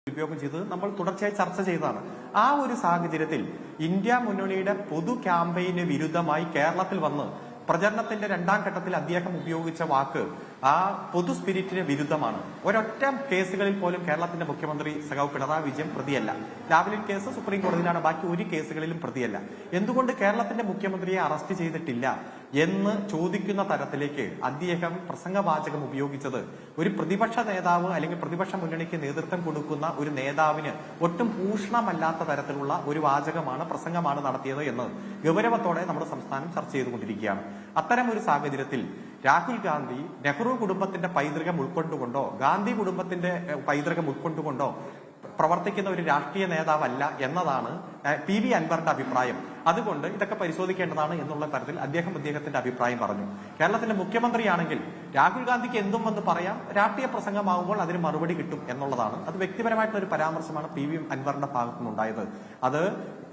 ദുരുപയോഗം ചെയ്തത് നമ്മൾ തുടർച്ചയായി ചർച്ച ചെയ്തതാണ്. ആ ഒരു സാഹചര്യത്തിൽ ഇന്ത്യ മുന്നണിയുടെ പൊതു ക്യാമ്പയിന് വിരുദ്ധമായി കേരളത്തിൽ വന്ന് പ്രചരണത്തിന്റെ 2ാം ഘട്ടത്തിൽ അദ്ദേഹം ഉപയോഗിച്ച വാക്ക് ആ പൊതു സ്പിരിറ്റിന് വിരുദ്ധമാണ്. ഒരൊറ്റ കേസുകളിൽ പോലും കേരളത്തിന്റെ മുഖ്യമന്ത്രി സഖാവ് പിണറായി വിജയൻ പ്രതിയല്ല. ലാവ്ലിൻ കേസ് സുപ്രീം കോടതിയിലാണ്, ബാക്കി ഒരു കേസുകളിലും പ്രതിയല്ല. എന്തുകൊണ്ട് കേരളത്തിന്റെ മുഖ്യമന്ത്രിയെ അറസ്റ്റ് ചെയ്തിട്ടില്ല എന്ന് ചോദിക്കുന്ന തരത്തിലേക്ക് അദ്ദേഹം പ്രസംഗവാചകം ഉപയോഗിച്ചത് ഒരു പ്രതിപക്ഷ നേതാവ് അല്ലെങ്കിൽ പ്രതിപക്ഷ മുന്നണിക്ക് നേതൃത്വം കൊടുക്കുന്ന ഒരു നേതാവിന് ഒട്ടും ഭൂഷണമല്ലാത്ത തരത്തിലുള്ള ഒരു വാചകമാണ്, പ്രസംഗമാണ് നടത്തിയത് എന്ന് ഗൗരവത്തോടെ നമ്മുടെ സംസ്ഥാനം ചർച്ച ചെയ്തുകൊണ്ടിരിക്കുകയാണ്. അത്തരം ഒരു സാഹചര്യത്തിൽ രാഹുൽ ഗാന്ധി നെഹ്റു കുടുംബത്തിന്റെ പൈതൃകം ഉൾക്കൊണ്ടുകൊണ്ടോ ഗാന്ധി കുടുംബത്തിന്റെ പൈതൃകം ഉൾക്കൊണ്ടുകൊണ്ടോ പ്രവർത്തിക്കുന്ന ഒരു രാഷ്ട്രീയ നേതാവല്ല എന്നതാണ് PV അൻവറിന്റെ അഭിപ്രായം. അതുകൊണ്ട് ഇതൊക്കെ പരിശോധിക്കേണ്ടതാണ് എന്നുള്ള തരത്തിൽ അദ്ദേഹത്തിന്റെ അഭിപ്രായം പറഞ്ഞു. കേരളത്തിന്റെ മുഖ്യമന്ത്രിയാണെങ്കിൽ രാഹുൽ ഗാന്ധിക്ക് എന്തും വന്ന് പറയാം, രാഷ്ട്രീയ പ്രസംഗമാകുമ്പോൾ അതിന് മറുപടി കിട്ടും എന്നുള്ളതാണ്. അത് വ്യക്തിപരമായിട്ടുള്ള ഒരു പരാമർശമാണ് PV അൻവറിന്റെ ഭാഗത്തുനിന്നുണ്ടായത്. അത്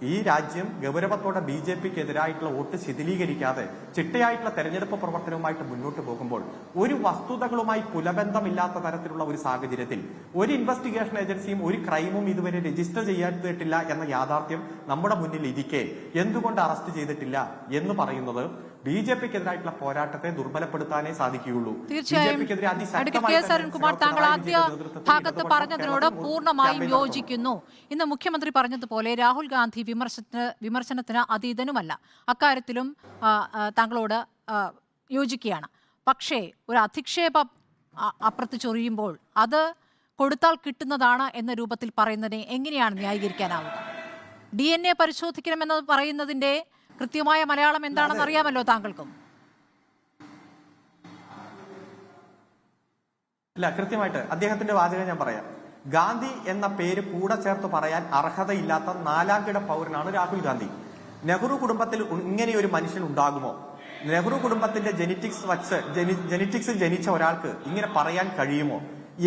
ഈ രാജ്യം ഗൗരവത്തോടെ BJPക്ക് എതിരായിട്ടുള്ള വോട്ട് ശിഥിലീകരിക്കാതെ ചിട്ടയായിട്ടുള്ള തെരഞ്ഞെടുപ്പ് പ്രവർത്തനവുമായിട്ട് മുന്നോട്ട് പോകുമ്പോൾ ഒരു വസ്തുതകളുമായി കുലബന്ധമില്ലാത്ത തരത്തിലുള്ള ഒരു സാഹചര്യത്തിൽ ഒരു ഇൻവെസ്റ്റിഗേഷൻ ഏജൻസിയും ഒരു ക്രൈമും ഇതുവരെ രജിസ്റ്റർ ചെയ്തിട്ടില്ല എന്ന യാഥാർത്ഥ്യം നമ്മുടെ മുന്നിൽ ഇരിക്കെ എന്തുകൊണ്ട് അറസ്റ്റ് ചെയ്തിട്ടില്ല എന്ന് പറയുന്നത് BJPക്കെതിരായിട്ടുള്ള പോരാട്ടത്തെ ദുർബലപ്പെടുത്താനേ സാധിക്കുകയുള്ളൂ. തീർച്ചയായും കെ. അരുൺകുമാർ, താങ്കൾ ആദ്യ ഭാഗത്ത് പറഞ്ഞതിനോട് പൂർണ്ണമായും യോജിക്കുന്നു. ഇന്ന് മുഖ്യമന്ത്രി പറഞ്ഞതുപോലെ രാഹുൽ ഗാന്ധി വിമർശനത്തിന് അതീതനുമല്ല. അക്കാര്യത്തിലും താങ്കളോട് യോജിക്കുകയാണ്. പക്ഷേ ഒരു അധിക്ഷേപം അപ്പുറത്ത് ചൊറിയുമ്പോൾ അത് കൊടുത്താൽ കിട്ടുന്നതാണ് എന്ന രൂപത്തിൽ പറയുന്നതിനെ എങ്ങനെയാണ് ന്യായീകരിക്കാനാവുക? DNA പരിശോധിക്കണമെന്ന് പറയുന്നതിന്റെ കൃത്യമായ മലയാളം എന്താണെന്ന് അറിയാമല്ലോ താങ്കൾക്കും. അല്ല, കൃത്യമായിട്ട് അദ്ദേഹത്തിന്റെ വാചകം ഞാൻ പറയാം. ഗാന്ധി എന്ന പേര് കൂടെ ചേർത്ത് പറയാൻ അർഹതയില്ലാത്ത നാലാംകിട പൗരനാണ് രാഹുൽ ഗാന്ധി. നെഹ്റു കുടുംബത്തിൽ ഇങ്ങനെ ഒരു മനുഷ്യൻ ഉണ്ടാകുമോ? നെഹ്റു കുടുംബത്തിന്റെ ജെനറ്റിക്സിൽ ജനിച്ച ഒരാൾക്ക് ഇങ്ങനെ പറയാൻ കഴിയുമോ?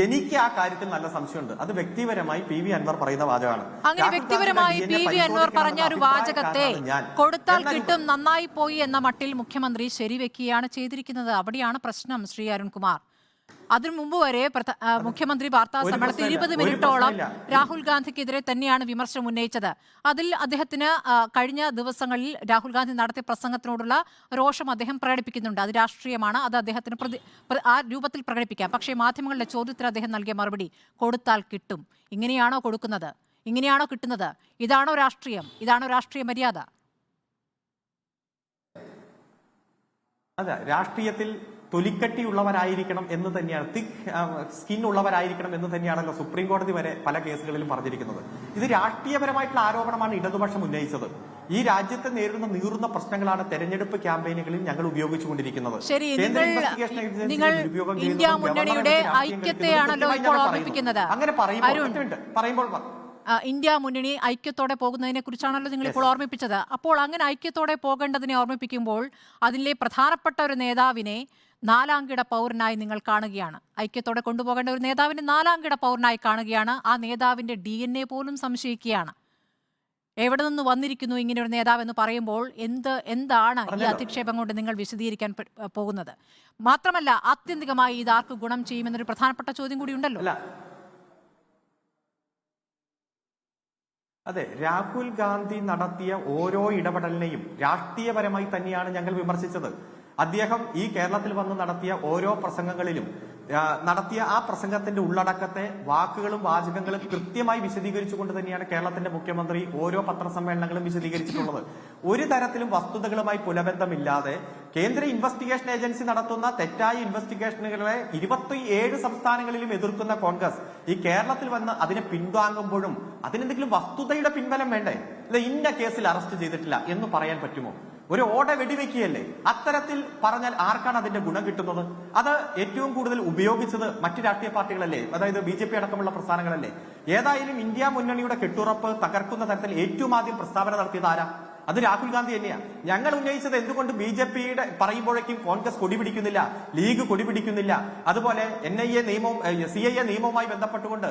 എനിക്ക് ആ കാര്യത്തിൽ നല്ല സംശയമുണ്ട്. അത് വ്യക്തിപരമായി PV അൻവർ പറയുന്ന വാചകമാണ്. അങ്ങനെ വ്യക്തിപരമായി PV അൻവർ പറഞ്ഞ ഒരു വാചകത്തെ കൊടുത്താൽ കിട്ടും, നന്നായി പോയി എന്ന മട്ടിൽ മുഖ്യമന്ത്രി ശരിവെക്കുകയാണ് ചെയ്തിരിക്കുന്നത്. അവിടെയാണ് പ്രശ്നം, ശ്രീ അരുൺകുമാർ. അതിനു മുമ്പ് വരെ മുഖ്യമന്ത്രി വാർത്താ സമ്മേളനത്തിൽ 20 മിനിറ്റോളം രാഹുൽ ഗാന്ധിക്കെതിരെ തന്നെയാണ് വിമർശനം ഉന്നയിച്ചത്. അതിൽ അദ്ദേഹത്തിന് കഴിഞ്ഞ ദിവസങ്ങളിൽ രാഹുൽ ഗാന്ധി നടത്തിയ പ്രസംഗത്തിനോടുള്ള രോഷം അദ്ദേഹം പ്രകടിപ്പിക്കുന്നുണ്ട്. അത് രാഷ്ട്രീയമാണ്, അത് അദ്ദേഹത്തിന് ആ രൂപത്തിൽ പ്രകടിപ്പിക്കാം. പക്ഷേ മാധ്യമങ്ങളുടെ ചോദ്യത്തിന് അദ്ദേഹം നൽകിയ മറുപടി കൊടുത്താൽ കിട്ടും. ഇങ്ങനെയാണോ കൊടുക്കുന്നത്? ഇങ്ങനെയാണോ കിട്ടുന്നത്? ഇതാണോ രാഷ്ട്രീയം? ഇതാണോ രാഷ്ട്രീയ മര്യാദ? അതെ, രാഷ്ട്രീയത്തിൽ തൊലിക്കട്ടിയുള്ളവരായിരിക്കണം എന്ന് തന്നെയാണ്, തിക് സ്കിൻ ഉള്ളവരായിരിക്കണം എന്ന് തന്നെയാണല്ലോ സുപ്രീം കോടതി വരെ പല കേസുകളിലും പറഞ്ഞിരിക്കുന്നത്. ഇത് രാഷ്ട്രീയപരമായിട്ടുള്ള ആരോപണമാണ് ഇടതുപക്ഷം ഉന്നയിച്ചത്. ഈ രാജ്യത്തെ നേരിടുന്ന നീറുന്ന പ്രശ്നങ്ങളാണ് തെരഞ്ഞെടുപ്പ് ക്യാമ്പയിനുകളിൽ ഞങ്ങൾ ഉപയോഗിച്ചുകൊണ്ടിരിക്കുന്നത്. ഇന്ത്യ മുന്നണിയുടെ ഐക്യത്തെയാണല്ലോ ഇപ്പോൾ ഓർമ്മിപ്പിക്കുന്നത്. അങ്ങനെ പറയുമ്പോൾ ഇന്ത്യ മുന്നണി ഐക്യത്തോടെ പോകുന്നതിനെ കുറിച്ചാണല്ലോ നിങ്ങൾ ഇപ്പോൾ ഓർമ്മിപ്പിച്ചത്. അപ്പോൾ അങ്ങനെ ഐക്യത്തോടെ പോകേണ്ടതിനെ ഓർമ്മിപ്പിക്കുമ്പോൾ അതിലെ പ്രധാനപ്പെട്ട ഒരു നേതാവിനെ നാലാംകിട പൗരനായി നിങ്ങൾ കാണുകയാണ്. ഐക്യത്തോടെ കൊണ്ടുപോകേണ്ട ഒരു നേതാവിനെ നാലാംകിട പൗരനായി കാണുകയാണ്. ആ നേതാവിന്റെ DNA പോലും സംശയിക്കുകയാണ്. എവിടെ നിന്ന് വന്നിരിക്കുന്നു ഇങ്ങനെ ഒരു നേതാവ് എന്ന് പറയുമ്പോൾ എന്താണ് ഈ അധിക്ഷേപം കൊണ്ട് നിങ്ങൾ വിശദീകരിക്കാൻ പോകുന്നത്? മാത്രമല്ല, ആത്യന്തികമായി ഇത് ആർക്ക് ഗുണം ചെയ്യുമെന്നൊരു പ്രധാനപ്പെട്ട ചോദ്യം കൂടി ഉണ്ടല്ലോ. അതെ, രാഹുൽ ഗാന്ധി നടത്തിയ ഓരോ ഇടപെടലിനെയും രാഷ്ട്രീയപരമായി തന്നെയാണ് ഞങ്ങൾ വിമർശിച്ചത്. അദ്ദേഹം ഈ കേരളത്തിൽ വന്ന് നടത്തിയ ഓരോ പ്രസംഗങ്ങളിലും നടത്തിയ ആ പ്രസംഗത്തിന്റെ ഉള്ളടക്കത്തെ വാക്കുകളും വാചകങ്ങളും കൃത്യമായി വിശദീകരിച്ചുകൊണ്ട് തന്നെയാണ് കേരളത്തിന്റെ മുഖ്യമന്ത്രി ഓരോ പത്രസമ്മേളനങ്ങളും വിശദീകരിച്ചിട്ടുള്ളത്. ഒരു തരത്തിലും വസ്തുതകളുമായി പുലബന്ധമില്ലാതെ കേന്ദ്ര ഇൻവെസ്റ്റിഗേഷൻ ഏജൻസി നടത്തുന്ന തെറ്റായ ഇൻവെസ്റ്റിഗേഷനുകളെ 27 സംസ്ഥാനങ്ങളിലും എതിർക്കുന്ന കോൺഗ്രസ് ഈ കേരളത്തിൽ വന്ന് അതിനെ പിന്താങ്ങുമ്പോഴും അതിനെന്തെങ്കിലും വസ്തുതയുടെ പിൻബലം വേണ്ടേ? അല്ല, ഇന്ന കേസിൽ അറസ്റ്റ് ചെയ്തിട്ടില്ല എന്ന് പറയാൻ പറ്റുമോ? ഒരു ഓട വെടിവെക്കുകയല്ലേ? അത്തരത്തിൽ പറഞ്ഞാൽ ആർക്കാണ് അതിന്റെ ഗുണം കിട്ടുന്നത്? അത് ഏറ്റവും കൂടുതൽ ഉപയോഗിച്ചത് മറ്റു രാഷ്ട്രീയ പാർട്ടികളല്ലേ, അതായത് BJP അടക്കമുള്ള പ്രസ്ഥാനങ്ങളല്ലേ. ഏതായാലും ഇന്ത്യ മുന്നണിയുടെ കെട്ടുറപ്പ് തകർക്കുന്ന തരത്തിൽ ഏറ്റവും ആദ്യം പ്രസ്താവന നടത്തിയത് ആരാ? അത് രാഹുൽ ഗാന്ധി തന്നെയാണ്. ഞങ്ങൾ ഉന്നയിച്ചത് എന്തുകൊണ്ട് BJPയുടെ പറയുമ്പോഴേക്കും കോൺഗ്രസ് കൊടിപിടിക്കുന്നില്ല, ലീഗ് കൊടിപിടിക്കുന്നില്ല, അതുപോലെ NIA നിയമവും CIA നിയമവുമായി ബന്ധപ്പെട്ടുകൊണ്ട്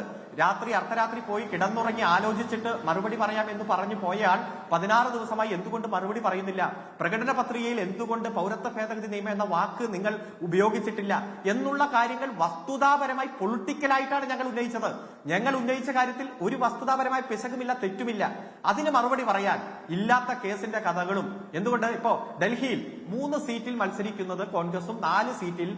അർദ്ധരാത്രി പോയി കിടന്നുറങ്ങി ആലോചിച്ചിട്ട് മറുപടി പറയാമെന്ന് പറഞ്ഞു പോയാൽ 16 ദിവസമായി എന്തുകൊണ്ട് മറുപടി പറയുന്നില്ല? പ്രകടന പത്രികയിൽ എന്തുകൊണ്ട് പൗരത്വ ഭേദഗതി നിയമം എന്ന വാക്ക് നിങ്ങൾ ഉപയോഗിച്ചിട്ടില്ല എന്നുള്ള കാര്യങ്ങൾ വസ്തുതാപരമായി പൊളിറ്റിക്കലായിട്ടാണ് ഞങ്ങൾ ഉന്നയിച്ചത്. ഞങ്ങൾ ഉന്നയിച്ച കാര്യത്തിൽ ഒരു വസ്തുതാപരമായ പിശകുമില്ല, തെറ്റുമില്ല. അതിന് മറുപടി പറയാൻ ഇല്ലാത്ത കേസിന്റെ കഥകളും. എന്തുകൊണ്ട് ഇപ്പോ ഡൽഹിയിൽ 3 സീറ്റിൽ മത്സരിക്കുന്നത് കോൺഗ്രസും 4 സീറ്റിൽ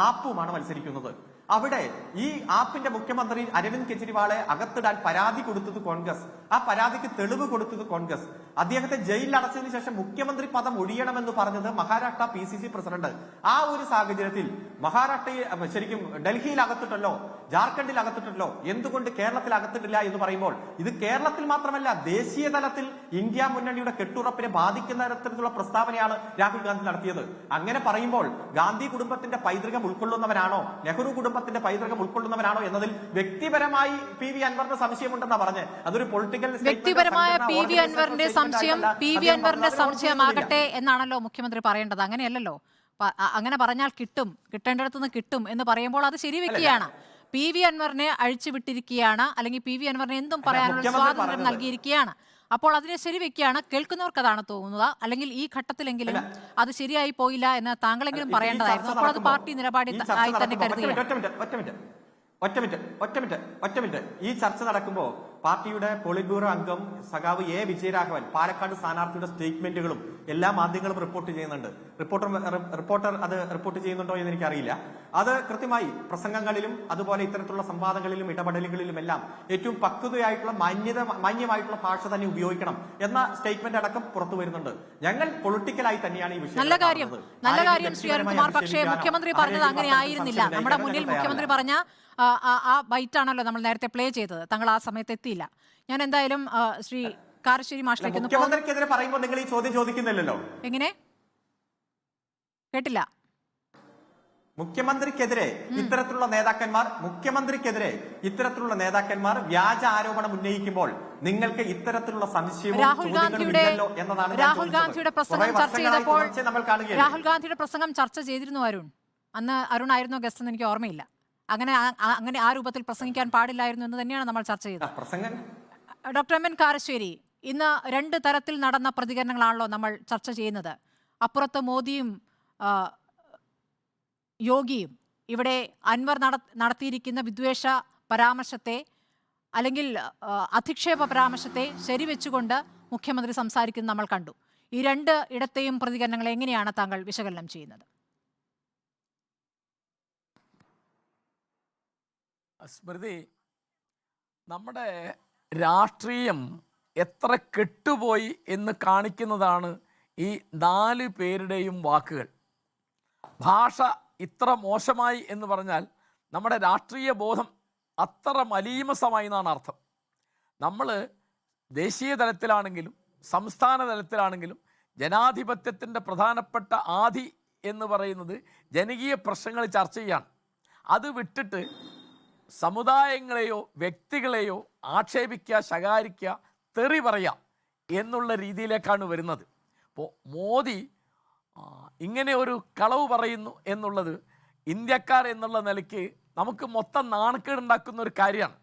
ആപ്പുമാണ് മത്സരിക്കുന്നത്. അവിടെ ഈ ആപ്പിന്റെ മുഖ്യമന്ത്രി അരവിന്ദ് കെജ്രിവാളെ അകത്തിടാൻ പരാതി കൊടുത്തത് കോൺഗ്രസ്. ആ പരാതിക്ക് തെളിവ് കൊടുത്തത് കോൺഗ്രസ്. അദ്ദേഹത്തെ ജയിലിൽ അടച്ചതിന് ശേഷം മുഖ്യമന്ത്രി പദം ഒഴിയണമെന്ന് പറഞ്ഞത് മഹാരാഷ്ട്ര PCC പ്രസിഡന്റ്. ആ ഒരു സാഹചര്യത്തിൽ മഹാരാഷ്ട്രയിൽ ശരിക്കും ഡൽഹിയിൽ അകത്തിട്ടല്ലോ, ജാർഖണ്ഡിൽ അകത്തിട്ടല്ലോ, എന്തുകൊണ്ട് കേരളത്തിൽ അകത്തിട്ടില്ല എന്ന് പറയുമ്പോൾ ഇത് കേരളത്തിൽ മാത്രമല്ല ദേശീയ തലത്തിൽ ഇന്ത്യ മുന്നണിയുടെ കെട്ടുറപ്പിനെ ബാധിക്കുന്ന തരത്തിലുള്ള പ്രസ്താവനയാണ് രാഹുൽ ഗാന്ധി നടത്തിയത്. അങ്ങനെ പറയുമ്പോൾ ഗാന്ധി കുടുംബത്തിന്റെ പൈതൃകം ഉൾക്കൊള്ളുന്നവനാണോ, നെഹ്റു കുടുംബത്തിന്റെ പൈതൃകം ഉൾക്കൊള്ളുന്നവനാണോ എന്നതിൽ വ്യക്തിപരമായി PV അൻവറിന്റെ സംശയമുണ്ടെന്നാ പറഞ്ഞത്. അതൊരു പൊളിറ്റിക്കൽ വ്യക്തിപരമായ PV അൻവറിന്റെ സംശയമാകട്ടെ എന്നാണല്ലോ മുഖ്യമന്ത്രി പറയേണ്ടത്. അങ്ങനെയല്ലല്ലോ. അങ്ങനെ പറഞ്ഞാൽ കിട്ടും, കിട്ടേണ്ടിടത്തുനിന്ന് കിട്ടും എന്ന് പറയുമ്പോൾ അത് ശരിവെക്കുകയാണ്. PV അൻവറിനെ അഴിച്ചുവിട്ടിരിക്കുകയാണ്, അല്ലെങ്കിൽ PV അൻവറിനെ എന്തും പറയാനുള്ള സ്വാതന്ത്ര്യം നൽകിയിരിക്കുകയാണ്. അപ്പോൾ അതിനെ ശരിവെക്കുകയാണ്. കേൾക്കുന്നവർക്ക് അതാണ് തോന്നുക, അല്ലെങ്കിൽ ഈ ഘട്ടത്തിലെങ്കിലും അത് ശരിയായി പോയില്ല എന്ന് താങ്കളെങ്കിലും പറയേണ്ടതായിരുന്നു. അപ്പോൾ അത് പാർട്ടി നിലപാടിൽ ആയി തന്നെ കരുതുക. ഒറ്റ മിനിറ്റ്. ഈ ചർച്ച നടക്കുമ്പോൾ പാർട്ടിയുടെ പോളിറ്റ് ബ്യൂറോ അംഗം സഖാവ് എ വിജയരാഘവൻ പാലക്കാട് സ്ഥാനാർത്ഥിയുടെ സ്റ്റേറ്റ്മെന്റുകളും എല്ലാ മാധ്യമങ്ങളും റിപ്പോർട്ട് ചെയ്യുന്നുണ്ട്. റിപ്പോർട്ടർ അത് റിപ്പോർട്ട് ചെയ്യുന്നുണ്ടോ എന്ന് എനിക്കറിയില്ല. അത് കൃത്യമായി പ്രസംഗങ്ങളിലും അതുപോലെ ഇത്തരത്തിലുള്ള സംവാദങ്ങളിലും ഇടപെടലുകളിലും എല്ലാം ഏറ്റവും പക്വതയായിട്ടുള്ള മാന്യമായിട്ടുള്ള ഭാഷ തന്നെ ഉപയോഗിക്കണം എന്ന സ്റ്റേറ്റ്മെന്റ് അടക്കം പുറത്തു വരുന്നുണ്ട്. ഞങ്ങൾ പൊളിറ്റിക്കലായി തന്നെയാണ് ഈ വിഷയം. നല്ല കാര്യം ശ്രീ അരുൺകുമാർ. പക്ഷേ മുഖ്യമന്ത്രി പറഞ്ഞത് അങ്ങനെ ആയിരുന്നില്ല. നമ്മുടെ മുന്നിൽ മുഖ്യമന്ത്രി പറഞ്ഞ ആ ബൈറ്റാണല്ലോ നമ്മൾ നേരത്തെ പ്ലേ ചെയ്തത്. താങ്കൾ ആ സമയത്ത് എത്തിയില്ല. ഞാൻ എന്തായാലും ശ്രീ കാരശ്ശേരി മാഷിലേക്ക് മുഖ്യമന്ത്രിക്കെതിരെ പറയുമ്പോൾ നിങ്ങൾ ഈ ചോദ്യം ചോദിക്കുന്നില്ലല്ലോ. എങ്ങനെ കേട്ടില്ല? മുഖ്യമന്ത്രിക്കെതിരെ ഇത്തരത്തിലുള്ള നേതാക്കന്മാർ വ്യാജ ആരോപണം ഉന്നയിക്കുമ്പോൾ നിങ്ങൾക്ക് ഇത്തരത്തിലുള്ള സംശയവും രാഹുൽ ഗാന്ധിയുടെ പ്രസംഗം ചർച്ച ചെയ്തപ്പോൾ രാഹുൽ ഗാന്ധിയുടെ പ്രസംഗം ചർച്ച ചെയ്തിരുന്നു അരുൺ. അന്ന് അരുൺ ആയിരുന്നു ഗസ്റ്റ് എന്ന് എനിക്ക് ഓർമ്മയില്ല. അങ്ങനെ ആ രൂപത്തിൽ പ്രസംഗിക്കാൻ പാടില്ലായിരുന്നു എന്ന് തന്നെയാണ് നമ്മൾ ചർച്ച ചെയ്തത്. ഡോക്ടർ എം എൻ കാരശ്ശേരി, ഇന്ന് 2 തരത്തിൽ നടന്ന പ്രതികരണങ്ങളാണല്ലോ നമ്മൾ ചർച്ച ചെയ്യുന്നത്. അപ്പുറത്ത് മോദിയും യോഗിയും ഇവിടെ അൻവർ നടത്തിയിരിക്കുന്ന വിദ്വേഷ പരാമർശത്തെ അല്ലെങ്കിൽ അധിക്ഷേപ പരാമർശത്തെ ശരിവെച്ചുകൊണ്ട് മുഖ്യമന്ത്രി സംസാരിക്കുന്നത് നമ്മൾ കണ്ടു. ഈ 2 ഇടത്തെയും പ്രതികരണങ്ങൾ എങ്ങനെയാണ് താങ്കൾ വിശകലനം ചെയ്യുന്നത്? സ്മൃതി, നമ്മുടെ രാഷ്ട്രീയം എത്ര കെട്ടുപോയി എന്ന് കാണിക്കുന്നതാണ് ഈ 4 പേരുടെയും വാക്കുകൾ. ഭാഷ ഇത്ര മോശമായി എന്ന് പറഞ്ഞാൽ നമ്മുടെ രാഷ്ട്രീയ ബോധം അത്ര മലീമസമായി എന്നാണ് അർത്ഥം. നമ്മൾ ദേശീയ തലത്തിലാണെങ്കിലും സംസ്ഥാന തലത്തിലാണെങ്കിലും ജനാധിപത്യത്തിൻ്റെ പ്രധാനപ്പെട്ട ആധി എന്ന് പറയുന്നത് ജനകീയ പ്രശ്നങ്ങൾ ചർച്ച ചെയ്യാണ്. അത് വിട്ടിട്ട് സമുദായങ്ങളെയോ വ്യക്തികളെയോ ആക്ഷേപിക്കുക, ശകാരിക്കുക, തെറി പറയുക എന്നുള്ള രീതിയിലേക്കാണ് വരുന്നത്. അപ്പോൾ മോദി ഇങ്ങനെ ഒരു കളവ് പറയുന്നു എന്നുള്ളത് ഇന്ത്യക്കാർ എന്നുള്ള നിലയ്ക്ക് നമുക്ക് മൊത്തം നാണക്കേടുണ്ടാക്കുന്ന ഒരു കാര്യമാണ്.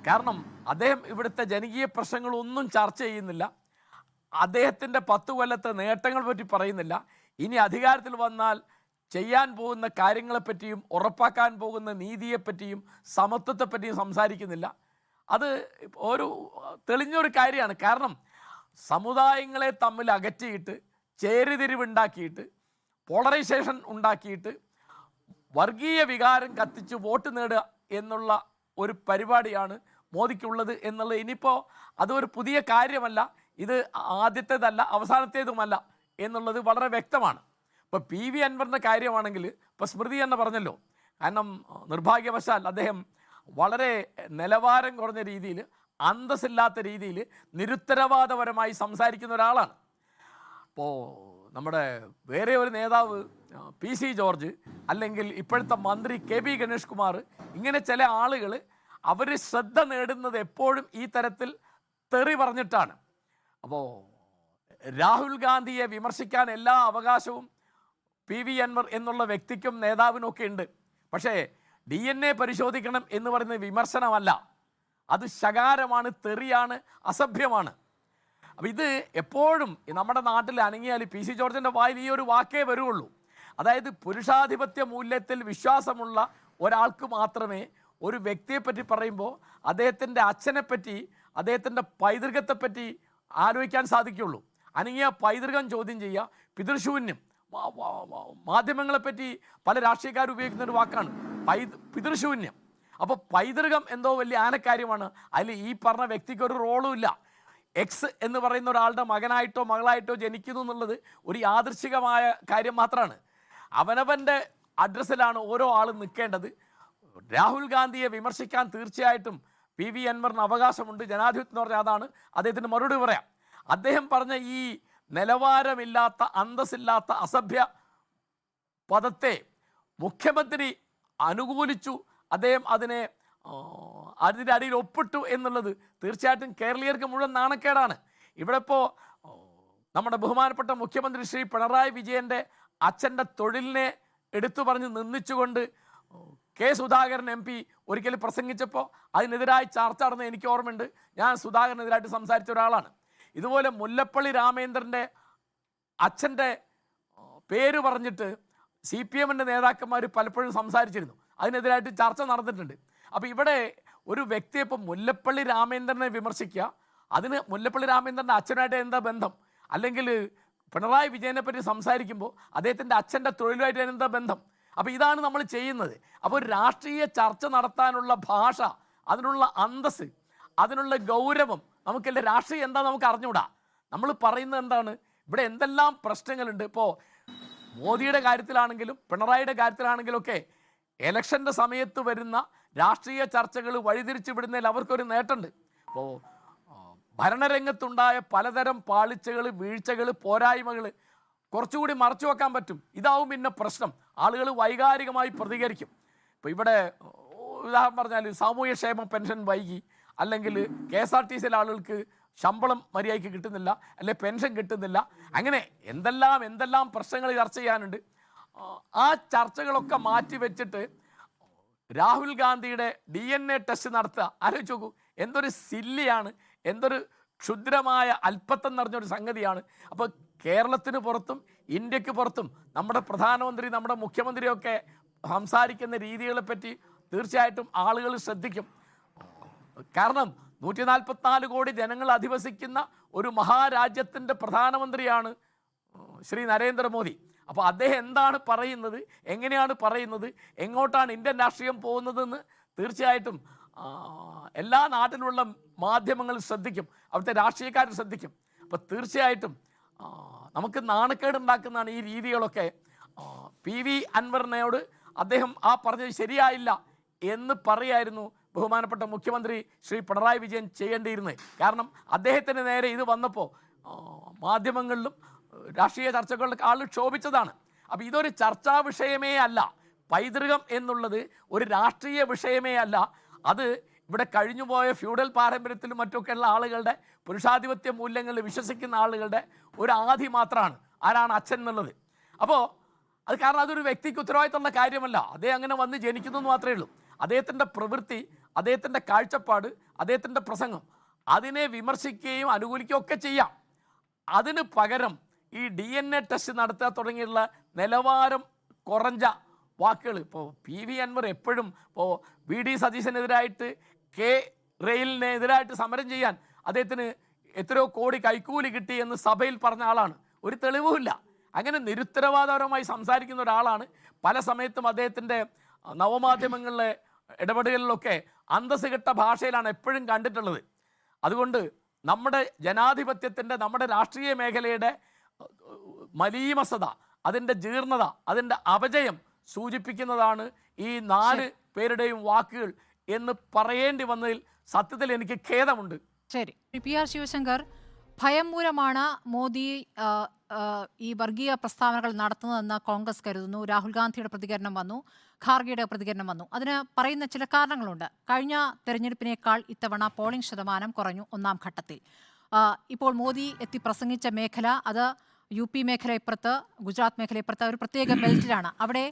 കാരണം അദ്ദേഹം ഇവിടുത്തെ ജനകീയ പ്രശ്നങ്ങളൊന്നും ചർച്ച ചെയ്യുന്നില്ല. അദ്ദേഹത്തിൻ്റെ 10 കൊല്ലത്തെ നേട്ടങ്ങൾ പറ്റി പറയുന്നില്ല. ഇനി അധികാരത്തിൽ വന്നാൽ ചെയ്യാൻ പോകുന്ന കാര്യങ്ങളെപ്പറ്റിയും ഉറപ്പാക്കാൻ പോകുന്ന നീതിയെപ്പറ്റിയും സമത്വത്തെപ്പറ്റിയും സംസാരിക്കുന്നില്ല. അത് ഒരു തെളിഞ്ഞൊരു കാര്യമാണ്. കാരണം സമുദായങ്ങളെ തമ്മിൽ അകറ്റിയിട്ട് ചേരിതിരിവുണ്ടാക്കിയിട്ട് പോളറൈസേഷൻ ഉണ്ടാക്കിയിട്ട് വർഗീയ വികാരം കത്തിച്ച് വോട്ട് നേടുക എന്നുള്ള ഒരു പരിപാടിയാണ് മോദിക്കുള്ളത് എന്നുള്ളത് ഇനിയിപ്പോൾ അതൊരു പുതിയ കാര്യമല്ല. ഇത് ആദ്യത്തേതല്ല അവസാനത്തേതുമല്ല എന്നുള്ളത് വളരെ വ്യക്തമാണ്. ഇപ്പോൾ PV അൻവറിൻ്റെ കാര്യമാണെങ്കിൽ ഇപ്പോൾ സ്മൃതി എന്ന് പറഞ്ഞല്ലോ. കാരണം നിർഭാഗ്യവശാൽ അദ്ദേഹം വളരെ നിലവാരം കുറഞ്ഞ രീതിയിൽ, അന്തസ്സില്ലാത്ത രീതിയിൽ നിരുത്തരവാദപരമായി സംസാരിക്കുന്ന ഒരാളാണ്. അപ്പോൾ നമ്മുടെ വേറെ ഒരു നേതാവ് PC ജോർജ്, അല്ലെങ്കിൽ ഇപ്പോഴത്തെ മന്ത്രി KB ഗണേഷ് കുമാർ, ഇങ്ങനെ ചില ആളുകൾ അവർ ശ്രദ്ധ നേടുന്നത് എപ്പോഴും ഈ തരത്തിൽ തെറി പറഞ്ഞിട്ടാണ്. അപ്പോൾ രാഹുൽ ഗാന്ധിയെ വിമർശിക്കാൻ എല്ലാ അവകാശവും PV അൻവർ എന്നുള്ള വ്യക്തിക്കും നേതാവിനും ഒക്കെ ഉണ്ട്. പക്ഷേ DNA പരിശോധിക്കണം എന്ന് പറയുന്നത് വിമർശനമല്ല, അത് ശകാരമാണ്, തെറിയാണ്, അസഭ്യമാണ്. അപ്പോൾ ഇത് എപ്പോഴും നമ്മുടെ നാട്ടിൽ അനങ്ങിയാൽ PC ജോർജിൻ്റെ വായിൽ ഈ ഒരു വാക്കേ വരുള്ളൂ. അതായത് പുരുഷാധിപത്യ മൂല്യത്തിൽ വിശ്വാസമുള്ള ഒരാൾക്ക് മാത്രമേ ഒരു വ്യക്തിയെപ്പറ്റി പറയുമ്പോൾ അദ്ദേഹത്തിൻ്റെ അച്ഛനെപ്പറ്റി, അദ്ദേഹത്തിൻ്റെ പൈതൃകത്തെപ്പറ്റി ആലോചിക്കാൻ സാധിക്കുള്ളൂ. അനങ്ങിയ പൈതൃകം ചോദ്യം ചെയ്യുക, പിതൃശൂന്യം. മാധ്യമങ്ങളെപ്പറ്റി പല രാഷ്ട്രീയക്കാർ ഉപയോഗിക്കുന്ന ഒരു വാക്കാണ് പിതൃശൂന്യം. അപ്പോൾ പൈതൃകം എന്തോ വലിയ ആനക്കാര്യമാണ്. അതിൽ ഈ പറഞ്ഞ വ്യക്തിക്ക് ഒരു റോളും ഇല്ല. എക്സ് എന്ന് പറയുന്ന ഒരാളുടെ മകനായിട്ടോ മകളായിട്ടോ ജനിക്കുന്നു എന്നുള്ളത് ഒരു യാദൃശ്ചികമായ കാര്യം മാത്രമാണ്. അവനവൻ്റെ അഡ്രസ്സിലാണ് ഓരോ ആളും നിൽക്കേണ്ടത്. രാഹുൽ ഗാന്ധിയെ വിമർശിക്കാൻ തീർച്ചയായിട്ടും PV അൻവറിന് അവകാശമുണ്ട്. ജനാധിപത്യം എന്ന് പറഞ്ഞാൽ അതാണ്. അദ്ദേഹത്തിന് മറുപടി പറയാം. അദ്ദേഹം പറഞ്ഞ ഈ നിലവാരമില്ലാത്ത, അന്തസ്സില്ലാത്ത, അസഭ്യ പദത്തെ മുഖ്യമന്ത്രി അനുകൂലിച്ചു, അദ്ദേഹം അതിൻ്റെ അടിയിൽ ഒപ്പിട്ടു എന്നുള്ളത് തീർച്ചയായിട്ടും കേരളീയർക്ക് മുഴുവൻ നാണക്കേടാണ്. ഇവിടെ ഇപ്പോൾ നമ്മുടെ ബഹുമാനപ്പെട്ട മുഖ്യമന്ത്രി ശ്രീ പിണറായി വിജയൻ്റെ അച്ഛൻ്റെ തൊഴിലിനെ എടുത്തു പറഞ്ഞ് നിന്ദിച്ചുകൊണ്ട് K. സുധാകരൻ MP ഒരിക്കലും പ്രസംഗിച്ചപ്പോൾ അതിനെതിരായി ചർച്ച നടന്ന എനിക്ക് ഓർമ്മയുണ്ട്. ഞാൻ സുധാകരനെതിരായിട്ട് സംസാരിച്ച ഒരാളാണ്. ഇതുപോലെ മുല്ലപ്പള്ളി രാമേന്ദ്രൻ്റെ അച്ഛൻ്റെ പേര് പറഞ്ഞിട്ട് CPM-ൻ്റെ നേതാക്കന്മാർ പലപ്പോഴും സംസാരിച്ചിരുന്നു. അതിനെതിരായിട്ട് ചർച്ച നടന്നിട്ടുണ്ട്. അപ്പോൾ ഇവിടെ ഒരു വ്യക്തിയെ ഇപ്പം മുല്ലപ്പള്ളി രാമേന്ദ്രനെ വിമർശിക്കുക, അതിന് മുല്ലപ്പള്ളി രാമേന്ദ്രൻ്റെ അച്ഛനായിട്ട് എന്താ ബന്ധം? അല്ലെങ്കിൽ പിണറായി വിജയനെ പറ്റി സംസാരിക്കുമ്പോൾ അദ്ദേഹത്തിൻ്റെ അച്ഛൻ്റെ തൊഴിലുമായിട്ട് എന്താ ബന്ധം? അപ്പോൾ ഇതാണ് നമ്മൾ ചെയ്യുന്നത്. അപ്പോൾ ഒരു രാഷ്ട്രീയ ചർച്ച നടത്താനുള്ള ഭാഷ, അതിനുള്ള അന്തസ്സ്, അതിനുള്ള ഗൗരവം നമുക്കെല്ലാം രാഷ്ട്രീയം എന്താ നമുക്ക് അറിഞ്ഞുകൂടാ. നമ്മൾ പറയുന്നത് എന്താണ്, ഇവിടെ എന്തെല്ലാം പ്രശ്നങ്ങളുണ്ട്. ഇപ്പോൾ മോദിയുടെ കാര്യത്തിലാണെങ്കിലും പിണറായിയുടെ കാര്യത്തിലാണെങ്കിലും ഒക്കെ ഇലക്ഷൻ്റെ സമയത്ത് വരുന്ന രാഷ്ട്രീയ ചർച്ചകൾ വഴിതിരിച്ചു വിടുന്നതിൽ അവർക്കൊരു നേട്ടമുണ്ട്. ഇപ്പോൾ ഭരണരംഗത്തുണ്ടായ പലതരം പാളിച്ചകൾ, വീഴ്ചകൾ, പോരായ്മകൾ കുറച്ചുകൂടി മറച്ചു വെക്കാൻ പറ്റും. ഇതാവും പിന്നെ പ്രശ്നം. ആളുകൾ വൈകാരികമായി പ്രതികരിക്കും. ഇപ്പോൾ ഇവിടെ ഉദാഹരണം പറഞ്ഞാൽ സാമൂഹ്യക്ഷേമ പെൻഷൻ വൈകി, അല്ലെങ്കിൽ KSRTCയിലെ ആളുകൾക്ക് ശമ്പളം മര്യാദയ്ക്ക് കിട്ടുന്നില്ല, അല്ലെ പെൻഷൻ കിട്ടുന്നില്ല, അങ്ങനെ എന്തെല്ലാം പ്രശ്നങ്ങൾ ചർച്ച ചെയ്യാനുണ്ട്. ആ ചർച്ചകളൊക്കെ മാറ്റി വെച്ചിട്ട് രാഹുൽ ഗാന്ധിയുടെ DNA ടെസ്റ്റ് നടത്തുക. ആലോചിച്ച് നോക്കൂ, എന്തൊരു സില്ലിയാണ്, എന്തൊരു ക്ഷുദ്രമായ അല്പത്തം നിറഞ്ഞൊരു സംഗതിയാണ്. അപ്പോൾ കേരളത്തിന് പുറത്തും ഇന്ത്യക്ക് പുറത്തും നമ്മുടെ പ്രധാനമന്ത്രി, നമ്മുടെ മുഖ്യമന്ത്രിയൊക്കെ സംസാരിക്കുന്ന രീതികളെപ്പറ്റി തീർച്ചയായിട്ടും ആളുകൾ ശ്രദ്ധിക്കും. കാരണം 144 കോടി ജനങ്ങൾ അധിവസിക്കുന്ന ഒരു മഹാരാജ്യത്തിൻ്റെ പ്രധാനമന്ത്രിയാണ് ശ്രീ നരേന്ദ്രമോദി. അപ്പോൾ അദ്ദേഹം എന്താണ് പറയുന്നത്, എങ്ങനെയാണ് പറയുന്നത്, എങ്ങോട്ടാണ് ഇന്ത്യൻ രാഷ്ട്രീയം പോകുന്നതെന്ന് തീർച്ചയായിട്ടും എല്ലാ നാട്ടിലുള്ള മാധ്യമങ്ങൾ ശ്രദ്ധിക്കും, അവിടുത്തെ രാഷ്ട്രീയക്കാർ ശ്രദ്ധിക്കും. അപ്പോൾ തീർച്ചയായിട്ടും നമുക്ക് നാണക്കേടുണ്ടാക്കുന്നതാണ് ഈ രീതികളൊക്കെ. PV അൻവറിനോട് അദ്ദേഹം ആ പറഞ്ഞത് ശരിയായില്ല എന്ന് പറയായിരുന്നു ബഹുമാനപ്പെട്ട മുഖ്യമന്ത്രി ശ്രീ പിണറായി വിജയൻ ചെയ്യേണ്ടിയിരുന്നത്. കാരണം അദ്ദേഹത്തിന് നേരെ ഇത് വന്നപ്പോൾ മാധ്യമങ്ങളിലും രാഷ്ട്രീയ ചർച്ചകളിലൊക്കെ ആൾ ക്ഷോഭിച്ചതാണ്. അപ്പോൾ ഇതൊരു ചർച്ചാ വിഷയമേ അല്ല. പൈതൃകം എന്നുള്ളത് ഒരു രാഷ്ട്രീയ വിഷയമേ അല്ല. അത് ഇവിടെ കഴിഞ്ഞുപോയ ഫ്യൂഡൽ പാരമ്പര്യത്തിലും മറ്റൊക്കെയുള്ള ആളുകളുടെ പുരുഷാധിപത്യ മൂല്യങ്ങളിൽ വിശ്വസിക്കുന്ന ആളുകളുടെ ഒരു ആധി മാത്രമാണ് ആരാണ് അച്ഛൻ എന്നുള്ളത്. അപ്പോൾ അത് കാരണം അതൊരു വ്യക്തിക്ക് ഉത്തരവാദിത്തമുള്ള കാര്യമല്ല. അദ്ദേഹം അങ്ങനെ വന്ന് ജനിക്കുന്നു എന്ന് മാത്രമേ ഉള്ളൂ. അദ്ദേഹത്തിൻ്റെ പ്രവൃത്തി, അദ്ദേഹത്തിൻ്റെ കാഴ്ചപ്പാട്, അദ്ദേഹത്തിൻ്റെ പ്രസംഗം, അതിനെ വിമർശിക്കുകയും അനുകൂലിക്കുകയും ഒക്കെ ചെയ്യാം. അതിന് പകരം ഈ DNA ടെസ്റ്റ് നടത്തുക തുടങ്ങിയുള്ള നിലവാരം കുറഞ്ഞ വാക്കുകൾ, ഇപ്പോൾ PV അൻവർ എപ്പോഴും ഇപ്പോൾ VD സതീശനെതിരായിട്ട് റെയിലിനെതിരായിട്ട് സമരം ചെയ്യാൻ അദ്ദേഹത്തിന് എത്രയോ കോടി കൈക്കൂലി കിട്ടി എന്ന് സഭയിൽ പറഞ്ഞ ആളാണ്. ഒരു തെളിവുമില്ല. അങ്ങനെ നിരുത്തരവാദപരമായി സംസാരിക്കുന്ന ഒരാളാണ്. പല സമയത്തും അദ്ദേഹത്തിൻ്റെ നവമാധ്യമങ്ങളിലെ ഇടപെടലുകളിലൊക്കെ അന്തസ്സ് കെട്ട ഭാഷയിലാണ് എപ്പോഴും കണ്ടിട്ടുള്ളത്. അതുകൊണ്ട് നമ്മുടെ ജനാധിപത്യത്തിൻ്റെ, നമ്മുടെ രാഷ്ട്രീയ മേഖലയുടെ മലീമസത, അതിൻ്റെ ജീർണത, അതിൻ്റെ അപജയം സൂചിപ്പിക്കുന്നതാണ് ഈ 4 പേരുടെയും വാക്കുകൾ എന്ന് പറയേണ്ടി വന്നതിൽ സത്യത്തിൽ എനിക്ക് ഖേദമുണ്ട്. ശരി, PR ശിവശങ്കർ, ഭയം മൂലമാണ് മോദി ഈ വർഗീയ പ്രസ്താവനകൾ നടത്തുന്നതെന്ന് കോൺഗ്രസ് കരുതുന്നു. രാഹുൽ ഗാന്ധിയുടെ പ്രതികരണം വന്നു, ഖാർഗെയുടെ പ്രതികരണം വന്നു. അതിന് പറയുന്ന ചില കാരണങ്ങളുണ്ട്. കഴിഞ്ഞ തെരഞ്ഞെടുപ്പിനേക്കാൾ ഇത്തവണ പോളിംഗ് ശതമാനം കുറഞ്ഞു 1ാം ഘട്ടത്തിൽ. ഇപ്പോൾ മോദി എത്തി പ്രസംഗിച്ച മേഖല, അത് UP മേഖല ഇപ്പുറത്ത്, ഗുജറാത്ത് മേഖല ഇപ്പുറത്ത്, ഒരു പ്രത്യേക ബെൽറ്റിലാണ്. അവിടെ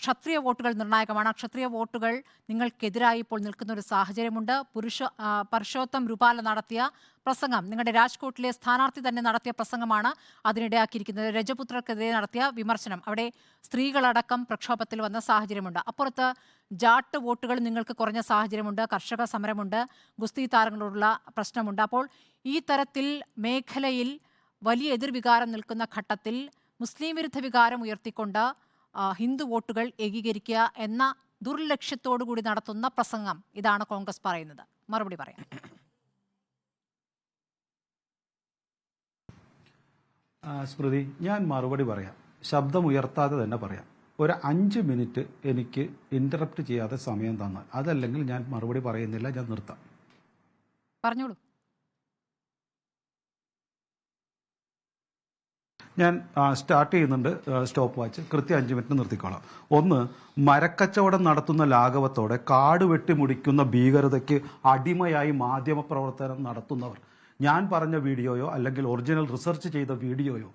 ക്ഷത്രിയ വോട്ടുകൾ നിർണായകമാണ്. ക്ഷത്രിയ വോട്ടുകൾ നിങ്ങൾക്കെതിരായി ഇപ്പോൾ നിൽക്കുന്ന ഒരു സാഹചര്യമുണ്ട്. പർഷോത്തം രൂപാല നടത്തിയ പ്രസംഗം, നിങ്ങളുടെ രാജ്കോട്ടിലെ സ്ഥാനാർത്ഥി തന്നെ നടത്തിയ പ്രസംഗമാണ് അതിനിടയാക്കിയിരിക്കുന്നത്. രജപുത്രർക്കെതിരെ നടത്തിയ വിമർശനം, അവിടെ സ്ത്രീകളടക്കം പ്രക്ഷോഭത്തിൽ വന്ന സാഹചര്യമുണ്ട്. അപ്പുറത്ത് ജാട്ട് വോട്ടുകൾ നിങ്ങൾക്ക് കുറഞ്ഞ സാഹചര്യമുണ്ട്. കർഷക സമരമുണ്ട്, ഗുസ്തി താരങ്ങളോടുള്ള പ്രശ്നമുണ്ട്. അപ്പോൾ ഈ തരത്തിൽ മേഖലയിൽ വലിയ എതിർവികാരം നിൽക്കുന്ന ഘട്ടത്തിൽ മുസ്ലിം വിരുദ്ധ വികാരം ഉയർത്തിക്കൊണ്ട് ഹിന്ദു വോട്ടുകൾ ഏകീകരിക്കുക എന്ന ദുർലക്ഷ്യത്തോടു കൂടി നടത്തുന്ന പ്രസംഗം, ഇതാണ് കോൺഗ്രസ് പറയുന്നത്. മറുപടി പറയാം. സ്മൃതി, ഞാൻ മറുപടി പറയാം. ശബ്ദം ഉയർത്താതെ തന്നെ പറയാം. ഒരു 5 മിനിറ്റ് എനിക്ക് ഇന്ററപ്റ്റ് ചെയ്യാതെ സമയം തന്നാൽ, അതല്ലെങ്കിൽ ഞാൻ മറുപടി പറയുന്നില്ല, ഞാൻ നിർത്താം. പറഞ്ഞോളൂ. ഞാൻ സ്റ്റാർട്ട് ചെയ്യുന്നുണ്ട്. സ്റ്റോപ്പ് വാച്ച് കൃത്യം 5 മിനിറ്റ് നിർത്തിക്കോളാം. 1, മരക്കച്ചവടം നടത്തുന്ന ലാഘവത്തോടെ കാട് വെട്ടിമുടിക്കുന്ന ഭീകരതയ്ക്ക് അടിമയായി മാധ്യമപ്രവർത്തനം നടത്തുന്നവർ, ഞാൻ പറഞ്ഞ വീഡിയോയോ അല്ലെങ്കിൽ ഒറിജിനൽ റിസർച്ച് ചെയ്ത വീഡിയോയോ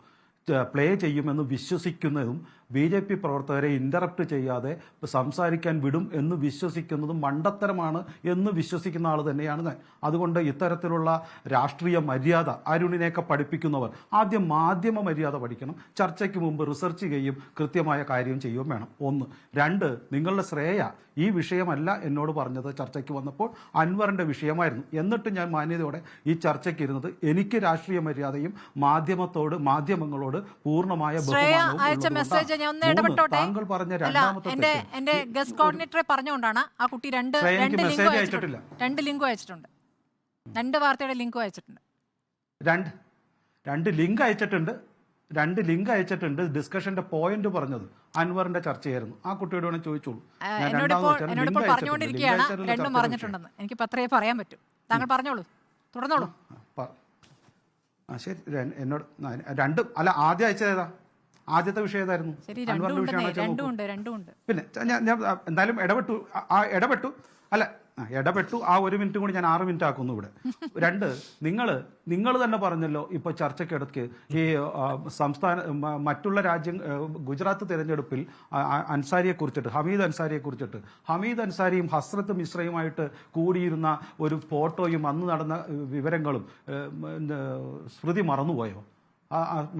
പ്ലേ ചെയ്യുമെന്ന് വിശ്വസിക്കുന്നതും BJP പ്രവർത്തകരെ ഇന്ററപ്റ്റ് ചെയ്യാതെ സംസാരിക്കാൻ വിടും എന്ന് വിശ്വസിക്കുന്നതും മണ്ടത്തരമാണ് എന്ന് വിശ്വസിക്കുന്ന ആൾ തന്നെയാണ് ഞാൻ. അതുകൊണ്ട് ഇത്തരത്തിലുള്ള രാഷ്ട്രീയ മര്യാദ അരുണിനെയൊക്കെ പഠിപ്പിക്കുന്നവർ ആദ്യം മാധ്യമ മര്യാദ പഠിക്കണം. ചർച്ചയ്ക്ക് മുമ്പ് റിസർച്ച് ചെയ്യുകയും കൃത്യമായ കാര്യം ചെയ്യുകയും വേണം. 1. 2, നിങ്ങളുടെ ശ്രേയ ഈ വിഷയമല്ല എന്നോട് പറഞ്ഞത് ചർച്ചയ്ക്ക് വന്നപ്പോൾ അൻവറിന്റെ വിഷയമായിരുന്നു. എന്നിട്ട് ഞാൻ മാന്യതയോടെ ഈ ചർച്ചയ്ക്ക് ഇരുന്നത് എനിക്ക് രാഷ്ട്രീയ മര്യാദയും മാധ്യമങ്ങളോട് പൂർണ്ണമായ ബഹുമാനവും താങ്കൾ പറഞ്ഞ രണ്ടാമത്തെ എന്റെ ഗസ്റ്റ് കോർഡിനേറ്ററെ പറഞ്ഞുകൊണ്ടാണ് ആ കുട്ടി രണ്ട് ലിങ്കും അയച്ചിട്ടുണ്ട്. 2 വാർത്തയുടെ ലിങ്കും അയച്ചിട്ടുണ്ട്. 2 ലിങ്ക് അയച്ചിട്ടുണ്ട്. ഡിസ്കഷന്റെ പോയിന്റ് പറഞ്ഞത് അൻവറിന്റെ ചർച്ചയായിരുന്നു. ആ കുട്ടിയോട് വേണം ചോദിച്ചോളൂ. എന്നോടിപ്പോൾ പറഞ്ഞുകൊണ്ടിരിക്കുകയാണ് 2 പറഞ്ഞിട്ടുണ്ടെന്ന്. എനിക്ക് അത്രേ പറയാൻ പറ്റും. താങ്കൾ പറഞ്ഞോളൂ, തുടർന്നോളൂ. ശരി, എന്നോട് 2 അല്ല, ആദ്യം അയച്ചതേതാ? ആദ്യത്തെ വിഷയം ഏതായിരുന്നു? പിന്നെ ഞാൻ എന്തായാലും ഇടപെട്ടു ആ 1 മിനിറ്റ് കൂടി ഞാൻ 6 മിനിറ്റ് ആക്കുന്നു ഇവിടെ. 2, നിങ്ങൾ തന്നെ പറഞ്ഞല്ലോ ഇപ്പൊ ചർച്ചയ്ക്കിടയ്ക്ക് ഈ മറ്റുള്ള ഗുജറാത്ത് തിരഞ്ഞെടുപ്പിൽ ഹമീദ് അൻസാരിയും ഹസ്രത്ത് മിശ്രയുമായിട്ട് കൂടിയിരുന്ന ഒരു ഫോട്ടോയും അന്ന് നടന്ന വിവരങ്ങളും സ്മൃതി മറന്നുപോയോ?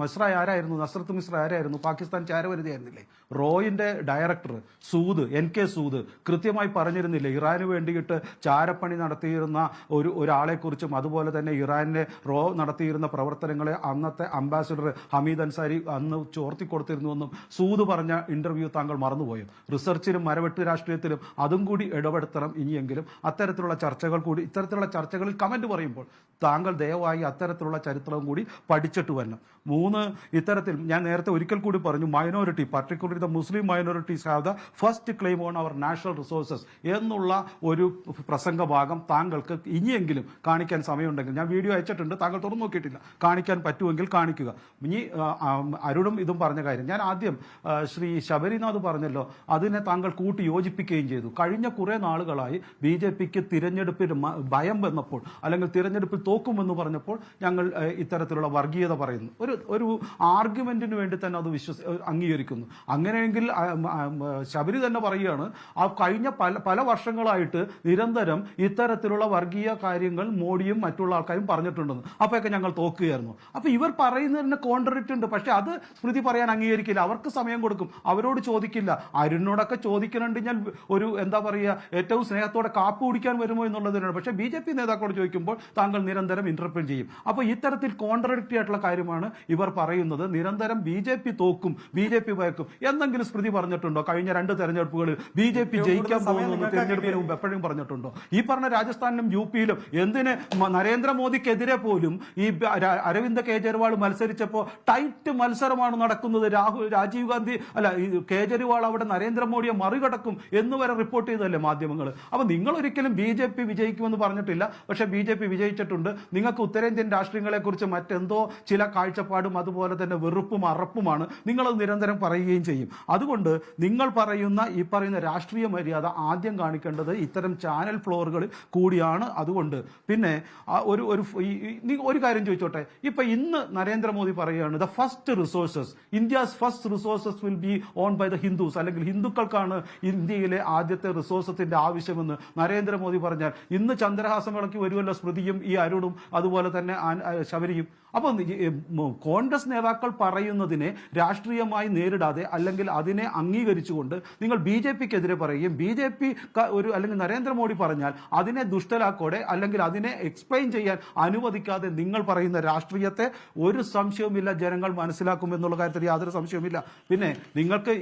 മിശ്ര ആരായിരുന്നു? നസ്രത്ത് മിശ്ര ആരായിരുന്നു? പാകിസ്ഥാൻ ചാരവരുതിയായിരുന്നില്ലേ? റോയിന്റെ ഡയറക്ടർ NK സൂദ് കൃത്യമായി പറഞ്ഞിരുന്നില്ലേ ഇറാന് വേണ്ടിയിട്ട് ചാരപ്പണി നടത്തിയിരുന്ന ഒരാളെക്കുറിച്ചും അതുപോലെ തന്നെ ഇറാനിലെ റോ നടത്തിയിരുന്ന പ്രവർത്തനങ്ങളെ അന്നത്തെ അംബാസിഡർ ഹമീദ് അൻസാരി അന്ന് ചോർത്തിക്കൊടുത്തിരുന്നുവെന്നും സൂദ് പറഞ്ഞ ഇന്റർവ്യൂ താങ്കൾ മറന്നുപോയോ? റിസർച്ചിലും മരവെട്ട് രാഷ്ട്രീയത്തിലും അതും കൂടി ഇടപെടുത്തണം ഇനിയെങ്കിലും. ഇത്തരത്തിലുള്ള ചർച്ചകളിൽ കമന്റ് പറയുമ്പോൾ താങ്കൾ ദയവായി അത്തരത്തിലുള്ള ചരിത്രവും കൂടി പഠിച്ചിട്ട് വരണം. 3, ഇത്തരത്തിൽ ഞാൻ നേരത്തെ ഒരിക്കൽ കൂടി പറഞ്ഞു, minority particularly the Muslim minorities have the first claim on our national resources എന്നുള്ള ഒരു പ്രസംഗ ഭാഗം താങ്കൾക്ക് ഇനിയെങ്കിലും കാണിക്കാൻ സമയമുണ്ടെങ്കിൽ, ഞാൻ വീഡിയോ അയച്ചിട്ടുണ്ട്, താങ്കൾ തുറന്നു നോക്കിയിട്ടില്ല, കാണിക്കാൻ പറ്റുമെങ്കിൽ കാണിക്കുക. ഇനി അരുണും ഇതും പറഞ്ഞ കാര്യം ഞാൻ ആദ്യം ശ്രീ ശബരിനാഥ് പറഞ്ഞല്ലോ, അതിനെ താങ്കൾ കൂട്ടി യോജിപ്പിക്കുകയും ചെയ്തു. കഴിഞ്ഞ കുറെ നാളുകളായി BJPക്ക് തിരഞ്ഞെടുപ്പിൽ ഭയം വന്നപ്പോൾ അല്ലെങ്കിൽ തിരഞ്ഞെടുപ്പിൽ തോക്കുമെന്ന് പറഞ്ഞപ്പോൾ ഞങ്ങൾ ഇത്തരത്തിലുള്ള വർഗീയത പറയുന്നു. ഒരു ആർഗ്യുമെന്റിന് വേണ്ടി തന്നെ അത് അംഗീകരിക്കുന്നു. അങ്ങനെയെങ്കിൽ ശബരി തന്നെ പറയുകയാണ്, ആ കഴിഞ്ഞ പല വർഷങ്ങളായിട്ട് നിരന്തരം ഇത്തരത്തിലുള്ള വർഗീയ കാര്യങ്ങൾ മോഡിയും മറ്റുള്ള ആൾക്കാരും പറഞ്ഞിട്ടുണ്ടെന്ന്. അപ്പോഴൊക്കെ ഞങ്ങൾ തോക്കുകയായിരുന്നു. അപ്പൊ ഇവർ പറയുന്നതിന് കോൺട്രഡിക്റ്റ് ഉണ്ട്. പക്ഷെ അത് സ്മൃതി പറയാൻ അംഗീകരിക്കില്ല. അവർക്ക് സമയം കൊടുക്കും, അവരോട് ചോദിക്കില്ല. അരുണിനോടൊക്കെ ചോദിക്കുന്നുണ്ട് ഞാൻ എന്താ പറയുക, ഏറ്റവും സ്നേഹത്തോടെ കാപ്പ് കുടിക്കാൻ വരുമോ എന്നുള്ളതിനാണ്. പക്ഷെ BJP നേതാക്കളോട് ചോദിക്കുമ്പോൾ താങ്കൾ നിരന്തരം ഇന്റർപ്രറ്റ് ചെയ്യും. അപ്പൊ ഇത്തരത്തിൽ കോൺട്രഡിക്റ്ററി ആയിട്ടുള്ള കാര്യമാണ് ഇവർ പറയുന്നത്. നിരന്തരം BJP തോക്കും, BJP ഭയക്കും. എന്തെങ്കിലും സ്മൃതി പറഞ്ഞിട്ടുണ്ടോ? കഴിഞ്ഞ 2 തെരഞ്ഞെടുപ്പുകളിൽ BJP ജയിക്കാൻ പോകുന്നു തെരഞ്ഞെടുപ്പിന് മുമ്പ് എപ്പോഴും പറഞ്ഞിട്ടുണ്ടോ? ഈ പറഞ്ഞ രാജസ്ഥാനിലും UP-യിലും എന്തിന് നരേന്ദ്രമോദിക്കെതിരെ പോലും ഈ അരവിന്ദ് കെജ്രിവാൾ മത്സരിച്ചപ്പോൾ ടൈറ്റ് മത്സരമാണ് നടക്കുന്നത്. രാജീവ് ഗാന്ധി കേജ്രിവാൾ അവിടെ നരേന്ദ്രമോദിയെ മറികടക്കും എന്ന് വരെ റിപ്പോർട്ട് ചെയ്തതല്ലേ മാധ്യമങ്ങൾ. അപ്പൊ നിങ്ങൾ ഒരിക്കലും BJP വിജയിക്കുമെന്ന് പറഞ്ഞിട്ടില്ല. പക്ഷെ BJP വിജയിച്ചിട്ടുണ്ട്. നിങ്ങൾക്ക് ഉത്തരേന്ത്യൻ രാഷ്ട്രീയങ്ങളെ കുറിച്ച് മറ്റെന്തോ ചില കാഴ്ചപ്പാടും അതുപോലെ തന്നെ വെറുപ്പും അറപ്പുമാണ്. നിങ്ങളത് നിരന്തരം പറയുകയും ചെയ്യും. അതുകൊണ്ട് നിങ്ങൾ ഈ പറയുന്ന രാഷ്ട്രീയ മര്യാദ ആദ്യം കാണിക്കേണ്ടത് ഇത്തരം ചാനൽ ഫ്ലോറുകളിൽ കൂടിയാണ്. അതുകൊണ്ട് പിന്നെ ഒരു കാര്യം ചോദിച്ചോട്ടെ, ഇപ്പൊ ഇന്ന് നരേന്ദ്രമോദി പറയുകയാണ് the first resources, India's first resources will be on by the Hindus, അല്ലെങ്കിൽ ഹിന്ദുക്കൾക്കാണ് ഇന്ത്യയിലെ ആദ്യത്തെ റിസോഴ്സത്തിന്റെ ആവശ്യമെന്ന് നരേന്ദ്രമോദി പറഞ്ഞാൽ ഇന്ന് ചന്ദ്രഹാസം വിളക്കി വരുമല്ലോ സ്മൃതിയും ഈ അരുണും അതുപോലെ തന്നെ ശബരിയും. അപ്പോൾ കോൺഗ്രസ് നേതാക്കൾ പറയുന്നതിനെ രാഷ്ട്രീയമായി നേരിടാതെ അല്ലെങ്കിൽ അതിനെ അംഗീകരിച്ചുകൊണ്ട് നിങ്ങൾ BJPക്കെതിരെ പറയുകയും BJP അല്ലെങ്കിൽ നരേന്ദ്രമോദി പറഞ്ഞാൽ അതിനെ ദുഷ്ടലാക്കോടെ അല്ലെങ്കിൽ അതിനെ എക്സ്പ്ലെയിൻ ചെയ്യാൻ അനുവദിക്കാതെ നിങ്ങൾ പറയുന്ന രാഷ്ട്രീയത്തെ ഒരു സംശയവുമില്ല ജനങ്ങൾ മനസ്സിലാക്കുമെന്നുള്ള കാര്യത്തിൽ യാതൊരു സംശയവുമില്ല. പിന്നെ നിങ്ങൾക്ക്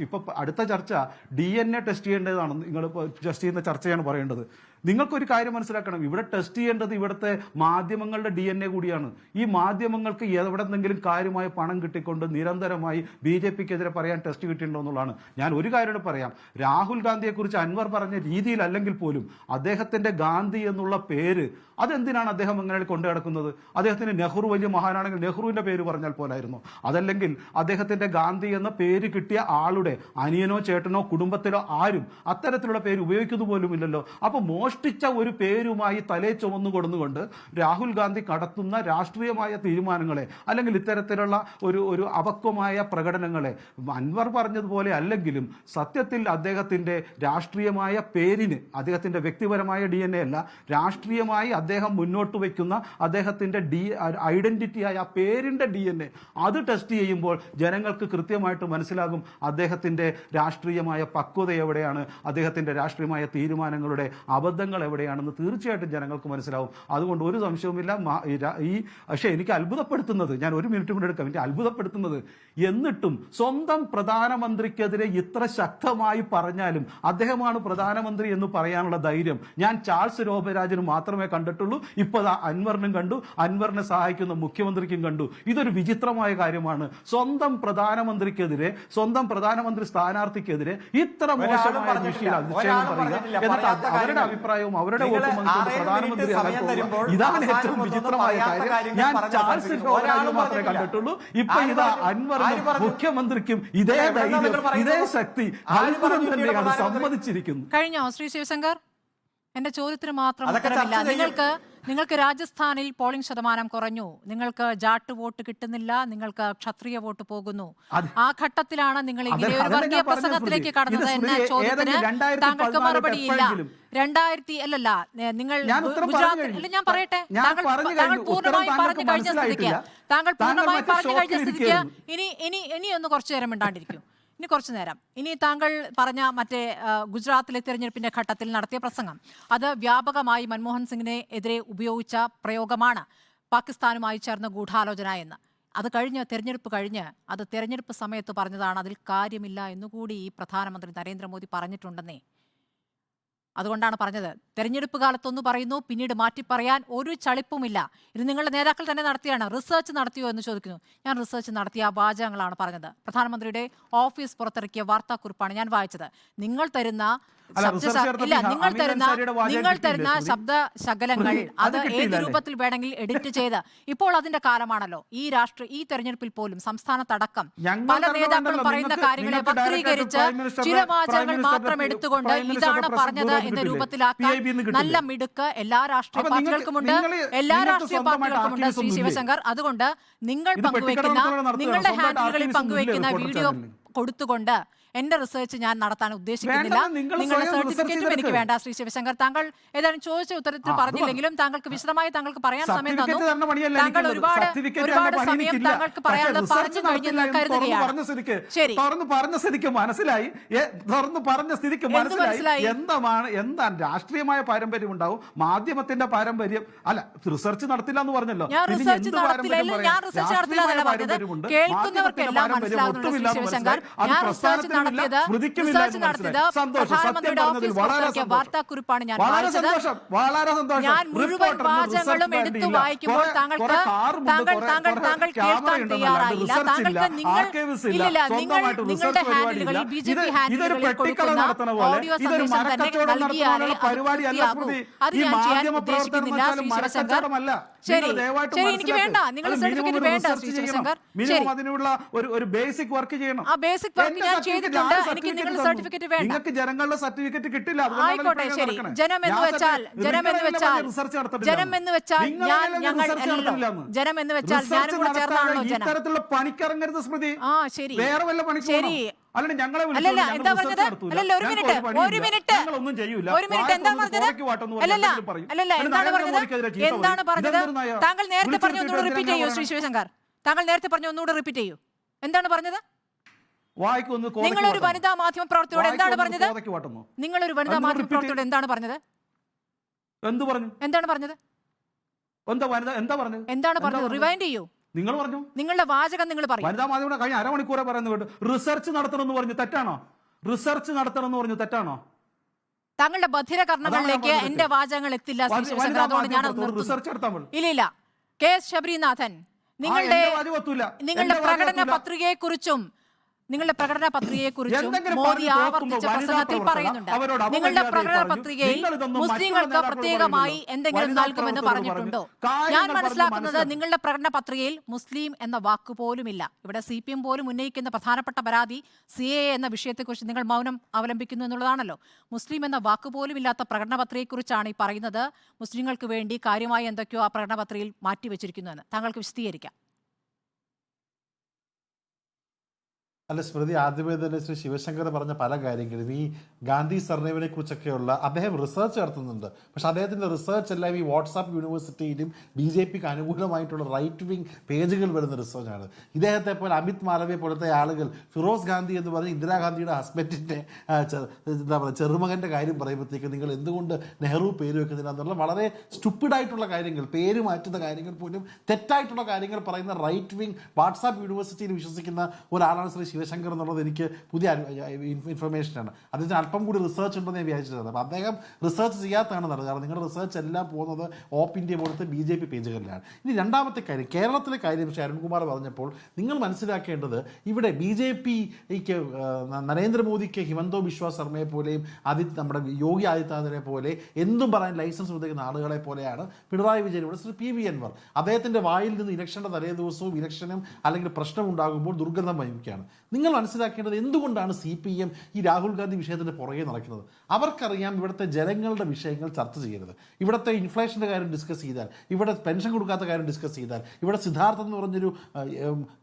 ഇപ്പോൾ അടുത്ത ചർച്ച DNA ടെസ്റ്റ് ചെയ്യേണ്ടതാണ്. നിങ്ങൾ ടെസ്റ്റ് ചെയ്യുന്ന ചർച്ചയാണ് പറയേണ്ടത്. നിങ്ങൾക്കൊരു കാര്യം മനസ്സിലാക്കണം, ഇവിടെ ടെസ്റ്റ് ചെയ്യേണ്ടത് ഇവിടുത്തെ മാധ്യമങ്ങളുടെ DNA കൂടിയാണ്. ഈ മാധ്യമങ്ങൾക്ക് എവിടെന്നെങ്കിലും കാര്യമായ പണം കിട്ടിക്കൊണ്ട് നിരന്തരമായി BJPക്കെതിരെ പറയാൻ ടെസ്റ്റ് കിട്ടിയിട്ടുണ്ടോ എന്നുള്ളതാണ്. ഞാൻ ഒരു കാര്യം പറയാം, രാഹുൽ ഗാന്ധിയെക്കുറിച്ച് അൻവർ പറഞ്ഞ രീതിയിലല്ലെങ്കിൽ പോലും അദ്ദേഹത്തിന്റെ ഗാന്ധി എന്നുള്ള പേര് അതെന്തിനാണ് അദ്ദേഹം അങ്ങനെ കൊണ്ടു നടക്കുന്നത്? അദ്ദേഹത്തിന് നെഹ്റു വലിയ മഹാനാണെങ്കിൽ നെഹ്റുവിന്റെ പേര് പറഞ്ഞാൽ പോലായിരുന്നു. അതല്ലെങ്കിൽ അദ്ദേഹത്തിന്റെ ഗാന്ധി എന്ന പേര് കിട്ടിയ ആളുടെ അനിയനോ ചേട്ടനോ കുടുംബത്തിലോ ആരും അത്തരത്തിലുള്ള പേര് ഉപയോഗിക്കുന്നു പോലും ഇല്ലല്ലോ. അപ്പൊ മോഷ്ടിച്ച ഒരു പേരുമായി തലേ ചുമന്നു കൊടുന്നുകൊണ്ട് രാഹുൽ ഗാന്ധി കടത്തുന്ന രാഷ്ട്രീയമായ തീരുമാനങ്ങളെ അല്ലെങ്കിൽ ഇത്തരത്തിലുള്ള ഒരു അപക്വമായ പ്രകടനങ്ങളെ അൻവർ പറഞ്ഞതുപോലെ അല്ലെങ്കിലും സത്യത്തിൽ അദ്ദേഹത്തിന്റെ രാഷ്ട്രീയമായ പേരിന്, അദ്ദേഹത്തിന്റെ വ്യക്തിപരമായ DNA അല്ല, രാഷ്ട്രീയമായി അദ്ദേഹം മുന്നോട്ട് വയ്ക്കുന്ന അദ്ദേഹത്തിന്റെ ഐഡന്റിറ്റിയായ ആ പേരിന്റെ DNA അത് ടെസ്റ്റ് ചെയ്യുമ്പോൾ ജനങ്ങൾക്ക് കൃത്യമായിട്ട് മനസ്സിലാകും അദ്ദേഹത്തിന്റെ രാഷ്ട്രീയമായ പക്വത എവിടെയാണ്, അദ്ദേഹത്തിന്റെ രാഷ്ട്രീയമായ തീരുമാനങ്ങളുടെ അബദ്ധങ്ങൾ എവിടെയാണെന്ന് തീർച്ചയായിട്ടും ജനങ്ങൾക്ക് മനസ്സിലാവും. അതുകൊണ്ട് ഒരു സംശയവുമില്ല. പക്ഷേ എനിക്ക് അത്ഭുതപ്പെടുത്തുന്നത്, ഞാൻ ഒരു മിനിറ്റ് കൂടെ എടുക്കാം, എനിക്ക് അത്ഭുതപ്പെടുത്തുന്നത് എന്നിട്ടും സ്വന്തം പ്രധാനമന്ത്രിക്കെതിരെ ഇത്ര ശക്തമായി പറഞ്ഞാലും അദ്ദേഹമാണ് പ്രധാനമന്ത്രി എന്ന് പറയാനുള്ള ധൈര്യം ഞാൻ ചാൾസ് രോബരാജിന് മാത്രമേ കണ്ടിട്ടുള്ളൂ. ഇപ്പോൾ അൻവറിനും കണ്ടു, അൻവറിനെ സഹായിക്കുന്ന മുഖ്യമന്ത്രിക്കും കണ്ടു. ഇതൊരു വിചിത്രമായ കാര്യമാണ്. സ്വന്തം പ്രധാനമന്ത്രിക്കെതിരെ, സ്വന്തം പ്രധാനമന്ത്രി സ്ഥാനാർത്ഥിക്കെതിരെ ഇത്ര മോശമായ വിഷയം അതിശയം പറയുക, എന്നിട്ട് അവരുടെ അഭിപ്രായവും അവരുടെ വോട്ടും പ്രധാനമന്ത്രി ഇതാണ് ഏറ്റവും വിചിത്രമായ കാര്യം. ഞാൻ ചാൾസ് രോബരാജിന് മാത്രമേ കണ്ടിട്ടുള്ളൂ. ഇപ്പൊ ഇതാ അൻവറിനും മുഖ്യമന്ത്രിക്കും ഇതേ ധൈര്യം, ഇതേ ശക്തി, അത്ഭുതം തന്നെയാണ്, സമ്മതിച്ചിരിക്കുന്നു. കഴിഞ്ഞോ ശ്രീ ശിവശങ്കർ? എന്റെ ചോദ്യത്തിന് മാത്രം ഉത്തരമില്ല. നിങ്ങൾക്ക് രാജസ്ഥാനിൽ പോളിംഗ് ശതമാനം കുറഞ്ഞു, നിങ്ങൾക്ക് ജാട്ട് വോട്ട് കിട്ടുന്നില്ല, നിങ്ങൾക്ക് ക്ഷത്രിയ വോട്ട് പോകുന്നു. ആ ഘട്ടത്തിലാണ് നിങ്ങൾ ഇങ്ങനെ ഒരു വർഗീയ പ്രസംഗത്തിലേക്ക് കടന്നത് എന്ന ചോദ്യത്തിന് താങ്കൾക്ക് മറുപടിയില്ല. 2000 അല്ലല്ല, നിങ്ങൾ ഗുജറാത്ത്, ഞാൻ പറയട്ടെ, താങ്കൾ പൂർണ്ണമായി പറഞ്ഞു കഴിഞ്ഞ സ്ഥിതിക്ക് ഇനി ഒന്ന് കുറച്ചു നേരം മിണ്ടാണ്ടിരിക്കും. ഇനി കുറച്ചു നേരം, ഇനി താങ്കൾ പറഞ്ഞ മറ്റേ ഗുജറാത്തിലെ തിരഞ്ഞെടുപ്പിന്റെ ഘട്ടത്തിൽ നടത്തിയ പ്രസംഗം, അത് വ്യാപകമായി മൻമോഹൻ സിംഗിനെ എതിരെ ഉപയോഗിച്ച പ്രയോഗമാണ്, പാകിസ്ഥാനുമായി ചേർന്ന ഗൂഢാലോചന എന്ന്. അത് തെരഞ്ഞെടുപ്പ് കഴിഞ്ഞ് അത് തെരഞ്ഞെടുപ്പ് സമയത്ത് പറഞ്ഞതാണ്, അതിൽ കാര്യമില്ല എന്നുകൂടി ഈ പ്രധാനമന്ത്രി നരേന്ദ്രമോദി പറഞ്ഞിട്ടുണ്ടെന്നേ. അതുകൊണ്ടാണ് പറഞ്ഞത്, തെരഞ്ഞെടുപ്പ് കാലത്തൊന്ന് പറയുന്നു, പിന്നീട് മാറ്റി പറയാൻ ഒരു ചളിപ്പുമില്ല. ഇത് നിങ്ങളുടെ നേതാക്കൾ തന്നെ നടത്തിയാണ്. റിസർച്ച് നടത്തിയോ എന്ന് ചോദിക്കുന്നു. ഞാൻ റിസർച്ച് നടത്തിയ വാചകങ്ങളാണ് പറഞ്ഞത്. പ്രധാനമന്ത്രിയുടെ ഓഫീസ് പുറത്തിറക്കിയ വാർത്താക്കുറിപ്പാണ് ഞാൻ വായിച്ചത്. നിങ്ങൾ തരുന്ന ശബ്ദ ശകലങ്ങൾ അത് ഏത് രൂപത്തിൽ വേണമെങ്കിൽ എഡിറ്റ് ചെയ്ത്, ഇപ്പോൾ അതിന്റെ കാലമാണല്ലോ. ഈ തെരഞ്ഞെടുപ്പിൽ പോലും സംസ്ഥാനത്തടക്കം പല നേതാക്കളും പറയുന്ന കാര്യങ്ങളെ വക്രീകരിച്ച് ചില വാചകങ്ങൾ മാത്രം എടുത്തുകൊണ്ട് ഇതാണ് പറഞ്ഞത് എന്ന രൂപത്തിലാക്കാൻ നല്ല മിടുക്ക് എല്ലാ രാഷ്ട്രീയ പാർട്ടികൾക്കുമുണ്ട്, ശ്രീ ശിവശങ്കർ. അതുകൊണ്ട് നിങ്ങൾ പങ്കുവയ്ക്കുന്ന, നിങ്ങളുടെ ഹാൻഡിലുകളിൽ പങ്കുവയ്ക്കുന്ന വീഡിയോ കൊടുത്തുകൊണ്ട് എന്റെ റിസർച്ച് ഞാൻ നടത്താൻ ഉദ്ദേശിക്കുന്നില്ല. നിങ്ങളുടെ സർട്ടിഫിക്കറ്റും എനിക്ക് വേണ്ട ശ്രീ ശിവശങ്കർ. താങ്കൾ ഏതായാലും ചോദിച്ച ഉത്തരത്തിൽ പറഞ്ഞില്ലെങ്കിലും താങ്കൾക്ക് വിശദമായി താങ്കൾക്ക് പറയാൻ സമയം തന്നു. താങ്കൾ ഒരുപാട് സമയം താങ്കൾക്ക് പറയാനുള്ളത് പറഞ്ഞു കഴിഞ്ഞെന്ന് കരുതുകയാണ്. ശരി, പറഞ്ഞ സ്ഥിതിക്ക് മനസ്സിലായി, എന്താണ് രാഷ്ട്രീയമായ പാരമ്പര്യം ഉണ്ടാവും, മാധ്യമത്തിന്റെ പാരമ്പര്യം അല്ല. റിസർച്ച് നടത്തില്ല എന്ന് പറഞ്ഞല്ലോ. ഞാൻ റിസർച്ച് നടത്തില്ല എന്നല്ല പറഞ്ഞത്, കേൾക്കുന്നവർക്കെല്ലാം മനസ്സിലാകുന്നുണ്ട് ശ്രീ ശിവശങ്കർ. ഞാൻ റിസർച്ച് നടത്തിയത് പ്രധാനമന്ത്രിയുടെ ഓഫീസ് പുറത്തിറക്കിയ വാർത്താക്കുറിപ്പാണ് ഞാൻ വായിച്ചത്. ഞാൻ മുഴുവൻ വാചകങ്ങളും എടുത്തു വായിക്കുമ്പോൾ താങ്കൾ കേൾക്കാൻ തയ്യാറായില്ല. താങ്കൾക്ക് നിങ്ങളുടെ ഹാൻഡിലുകളിൽ, BJP ഹാൻഡിലുകളിൽ കൊടുക്കുന്ന ഓഡിയോ സന്ദേശം തന്നെ നൽകിയാലേ അത് ഞാൻ ചെയ്യാൻ ഉദ്ദേശിക്കുന്നില്ല ശ്രീ ശിവശങ്കർ. ശരി, എനിക്ക് വേണ്ട, നിങ്ങളുടെ സർട്ടിഫിക്കറ്റ് വേണ്ട ശ്രീ ശിവശങ്കർ. അതിനുള്ള ഒരു ബേസിക് വർക്ക് ചെയ്യണം. ആ ബേസിക് വർക്ക് ഞാൻ ചെയ്തിട്ടുണ്ട്. എനിക്ക് നിങ്ങളുടെ സർട്ടിഫിക്കറ്റ് വേണ്ട. നിങ്ങൾക്ക് ജനങ്ങളുടെ സർട്ടിഫിക്കറ്റ് കിട്ടില്ല. ആയിക്കോട്ടെ, ശരി. ജനം എന്ന് വെച്ചാൽ ഞാനും കൂടെ ചേർന്നാണല്ലോ ജനം. ഇത്തരത്തിലുള്ള പണിക്കിറങ്ങരുത് സ്മൃതി. ആ ശരി, വേറെ വല്ല പണി. ശരി. അല്ലല്ല, എന്താ പറഞ്ഞത്? അല്ലല്ല, ഒരു മിനിറ്റ്, എന്താണ് പറഞ്ഞത്? താങ്കൾ നേരത്തെ പറഞ്ഞു, ഒന്നുകൂടെ റിപ്പീറ്റ് ചെയ്യൂ ശ്രീ ശിവശങ്കർ. താങ്കൾ നേരത്തെ പറഞ്ഞു, ഒന്നുകൂടെ റിപ്പീറ്റ് ചെയ്യൂ. എന്താണ് പറഞ്ഞത്? നിങ്ങളൊരു വനിതാ മാധ്യമ പ്രവർത്തകരോട് എന്താണ് പറഞ്ഞത്? നിങ്ങളൊരു വനിതാ മാധ്യമ പ്രവർത്തകരോട് എന്താണ് പറഞ്ഞത്? എന്താണ് പറഞ്ഞത്? റിവൈൻഡ് ചെയ്യൂ. നിങ്ങൾ പറഞ്ഞു, നിങ്ങളുടെ വാചകം നിങ്ങൾ പറയും. വനിതാ മാധ്യമ കഴിഞ്ഞ അരമണിക്കൂറെ പറയുന്നത് റിസർച്ച് നടത്തണമെന്ന് പറഞ്ഞു, തെറ്റാണോ? റിസർച്ച് നടത്തണമെന്ന് പറഞ്ഞു, തെറ്റാണോ? താങ്കളുടെ ബധിരകർണങ്ങളിലേക്ക് എന്റെ വാചകങ്ങൾ എത്തില്ല ശ്രീ ശിവശങ്കർ. അതുകൊണ്ട് ഞാൻ ഇല്ല. കെ എസ് ശബരിനാഥൻ, നിങ്ങളുടെ പ്രകടന പത്രികയെക്കുറിച്ചും നിങ്ങളുടെ പ്രകടന പത്രികയെക്കുറിച്ചും എന്തെങ്കിലും മോദി പറഞ്ഞ് ആവർത്തിച്ച കേൾക്കുമ്പോൾ പ്രസംഗത്തിൽ വനിതാ പറയുന്നുണ്ട്. അവരോട് നിങ്ങളുടെ അപമര്യാദയായി പ്രകടന പറഞ്ഞു. പത്രികയിൽ നിങ്ങളിതൊന്നും മുസ്ലിങ്ങൾക്ക് മറ്റുള്ള പ്രത്യേകമായി നേതാക്കളോട് എന്തെങ്കിലും വനിതാ നൽകുമെന്ന് പ്രവർത്തകരോട് പറഞ്ഞിട്ടുണ്ടോ? കാര്യങ്ങൾ ഞാൻ പറഞ്ഞ് മനസ്സിലാക്കുന്നത് മനസ്സിലാക്കി. നിങ്ങളുടെ പ്രകടന പത്രികയിൽ മുസ്ലിം എന്ന വാക്ക് പോലുമില്ല. ഇവിടെ CPM പോലും ഉന്നയിക്കുന്ന പ്രധാനപ്പെട്ട പരാതി CAA എന്ന വിഷയത്തെക്കുറിച്ച് നിങ്ങൾ മൗനം അവലംബിക്കുന്നു എന്നുള്ളതാണല്ലോ. മുസ്ലിം എന്ന വാക്ക് പോലും ഇല്ലാത്ത പ്രകടന പത്രികയെക്കുറിച്ചാണ് ഈ പറയുന്നത്. മുസ്ലിങ്ങൾക്ക് വേണ്ടി കാര്യമായി എന്തൊക്കെയോ ആ പ്രകടന പത്രികയിൽ മാറ്റിവെച്ചിരിക്കുന്നുവെന്ന് താങ്കൾക്ക് വിശദീകരിക്കാം. അല്ല സ്മൃതി, ആദ്യമേ തന്നെ ശ്രീ ശിവശങ്കർ പറഞ്ഞ പല കാര്യങ്ങളും ഈ ഗാന്ധി സർനേവിനെ കുറിച്ചൊക്കെയുള്ള അദ്ദേഹം റിസർച്ച് നടത്തുന്നുണ്ട്. പക്ഷെ അദ്ദേഹത്തിന്റെ റിസർച്ച് എല്ലാം ഈ വാട്സാപ്പ് യൂണിവേഴ്സിറ്റിയിലും BJPക്ക് അനുകൂലമായിട്ടുള്ള റൈറ്റ് വിങ് പേജുകൾ വരുന്ന റിസർച്ചാണ്. ഇദ്ദേഹത്തെ പോലെ അമിത് മാലവ്യ പോലത്തെ ആളുകൾ ഫിറോസ് ഗാന്ധി എന്ന് പറഞ്ഞ് ഇന്ദിരാഗാന്ധിയുടെ ഹസ്ബൻഡിന്റെ എന്താ പറയുക ചെറുമകന്റെ കാര്യം പറയുമ്പോഴത്തേക്ക് നിങ്ങൾ എന്തുകൊണ്ട് നെഹ്റു പേര് വെക്കുന്നില്ല എന്നുള്ള വളരെ സ്റ്റുപ്പിഡായിട്ടുള്ള കാര്യങ്ങൾ, പേര് മാറ്റുന്ന കാര്യങ്ങൾ പോലും തെറ്റായിട്ടുള്ള കാര്യങ്ങൾ പറയുന്ന റൈറ്റ് വിങ് വാട്സാപ്പ് യൂണിവേഴ്സിറ്റിയിൽ വിശ്വസിക്കുന്ന ഒരാളാണ് ശ്രീ ശിവശങ്കർ എന്നുള്ളത് എനിക്ക് പുതിയ ഇൻഫർമേഷനാണ്. അദ്ദേഹത്തിന് അല്പം കൂടി റിസർച്ച് ഉണ്ടെന്ന് ഞാൻ വിചാരിച്ചിട്ടുണ്ട്. അപ്പോൾ അദ്ദേഹം റിസർച്ച് ചെയ്യാത്തതാണ് നല്ലത്. കാരണം നിങ്ങളുടെ റിസർച്ച് എല്ലാം പോകുന്നത് ഓപ്പ് ഇന്ത്യ പോലത്തെ BJP പേജുകളിലാണ്. ഇനി രണ്ടാമത്തെ കാര്യം, കേരളത്തിലെ കാര്യം ശ്രീ അരുൺകുമാർ പറഞ്ഞപ്പോൾ നിങ്ങൾ മനസ്സിലാക്കേണ്ടത് ഇവിടെ BJPക്ക് നരേന്ദ്രമോദിക്ക് ഹിമന്തോ ബിശ്വ ശർമ്മയെ പോലെയും നമ്മുടെ യോഗി ആദിത്യനാഥിനെ പോലെ എന്തും പറയാൻ ലൈസൻസ് കൊടുക്കുന്ന ആളുകളെ പോലെയാണ് പിണറായി വിജയൻ. ഇവിടെ ശ്രീ PV അൻവർ അദ്ദേഹത്തിന്റെ വായിൽ നിന്ന് ഇലക്ഷന്റെ തലേ ദിവസവും ഇലക്ഷനും അല്ലെങ്കിൽ പ്രശ്നം ഉണ്ടാകുമ്പോൾ ദുർഗന്ധം വഹിക്കുകയാണ്. നിങ്ങൾ മനസ്സിലാക്കേണ്ടത് എന്തുകൊണ്ടാണ് CPM ഈ രാഹുൽ ഗാന്ധി വിഷയത്തിന്റെ പുറകെ നടക്കുന്നത്. അവർക്കറിയാം ഇവിടുത്തെ ജനങ്ങളുടെ വിഷയങ്ങൾ ചർച്ച ചെയ്യരുത്. ഇവിടുത്തെ ഇൻഫ്ലേഷന്റെ കാര്യം ഡിസ്കസ് ചെയ്താൽ, ഇവിടെ പെൻഷൻ കൊടുക്കാത്ത കാര്യം ഡിസ്കസ് ചെയ്താൽ, ഇവിടെ സിദ്ധാർത്ഥ് എന്ന് പറഞ്ഞൊരു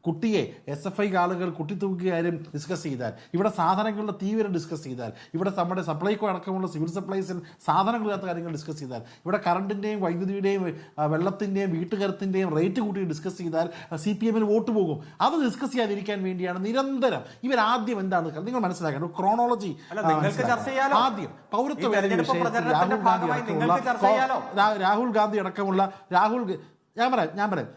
കുട്ടിയെ SFI ആളുകൾ കുട്ടിത്തൂക്കിയ കാര്യം ഡിസ്കസ് ചെയ്താൽ, ഇവിടെ സാധനങ്ങളുടെ തീവ്രം ഡിസ്കസ് ചെയ്താൽ, ഇവിടെ നമ്മുടെ സപ്ലൈകോ അടക്കമുള്ള സിവിൽ സപ്ലൈസിൽ സാധനങ്ങളില്ലാത്ത കാര്യങ്ങൾ ഡിസ്കസ് ചെയ്താൽ, ഇവിടെ കറണ്ടിന്റെയും വൈദ്യുതിയുടെയും വെള്ളത്തിന്റെയും വീട്ടുകരത്തിന്റെയും റേറ്റ് കൂട്ടി ഡിസ്കസ് ചെയ്താൽ CPMന് വോട്ട് പോകും. അത് ഡിസ്കസ് ചെയ്യാതിരിക്കാൻ വേണ്ടിയാണ് നിരന്തരം ഇവരാദ്യം എന്താണ് നിങ്ങൾ മനസ്സിലാക്കേണ്ടത് ക്രോണോളജി. ആദ്യം പൗരത്വ രാഹുൽ ഗാന്ധി അടക്കമുള്ള ഞാൻ പറയാം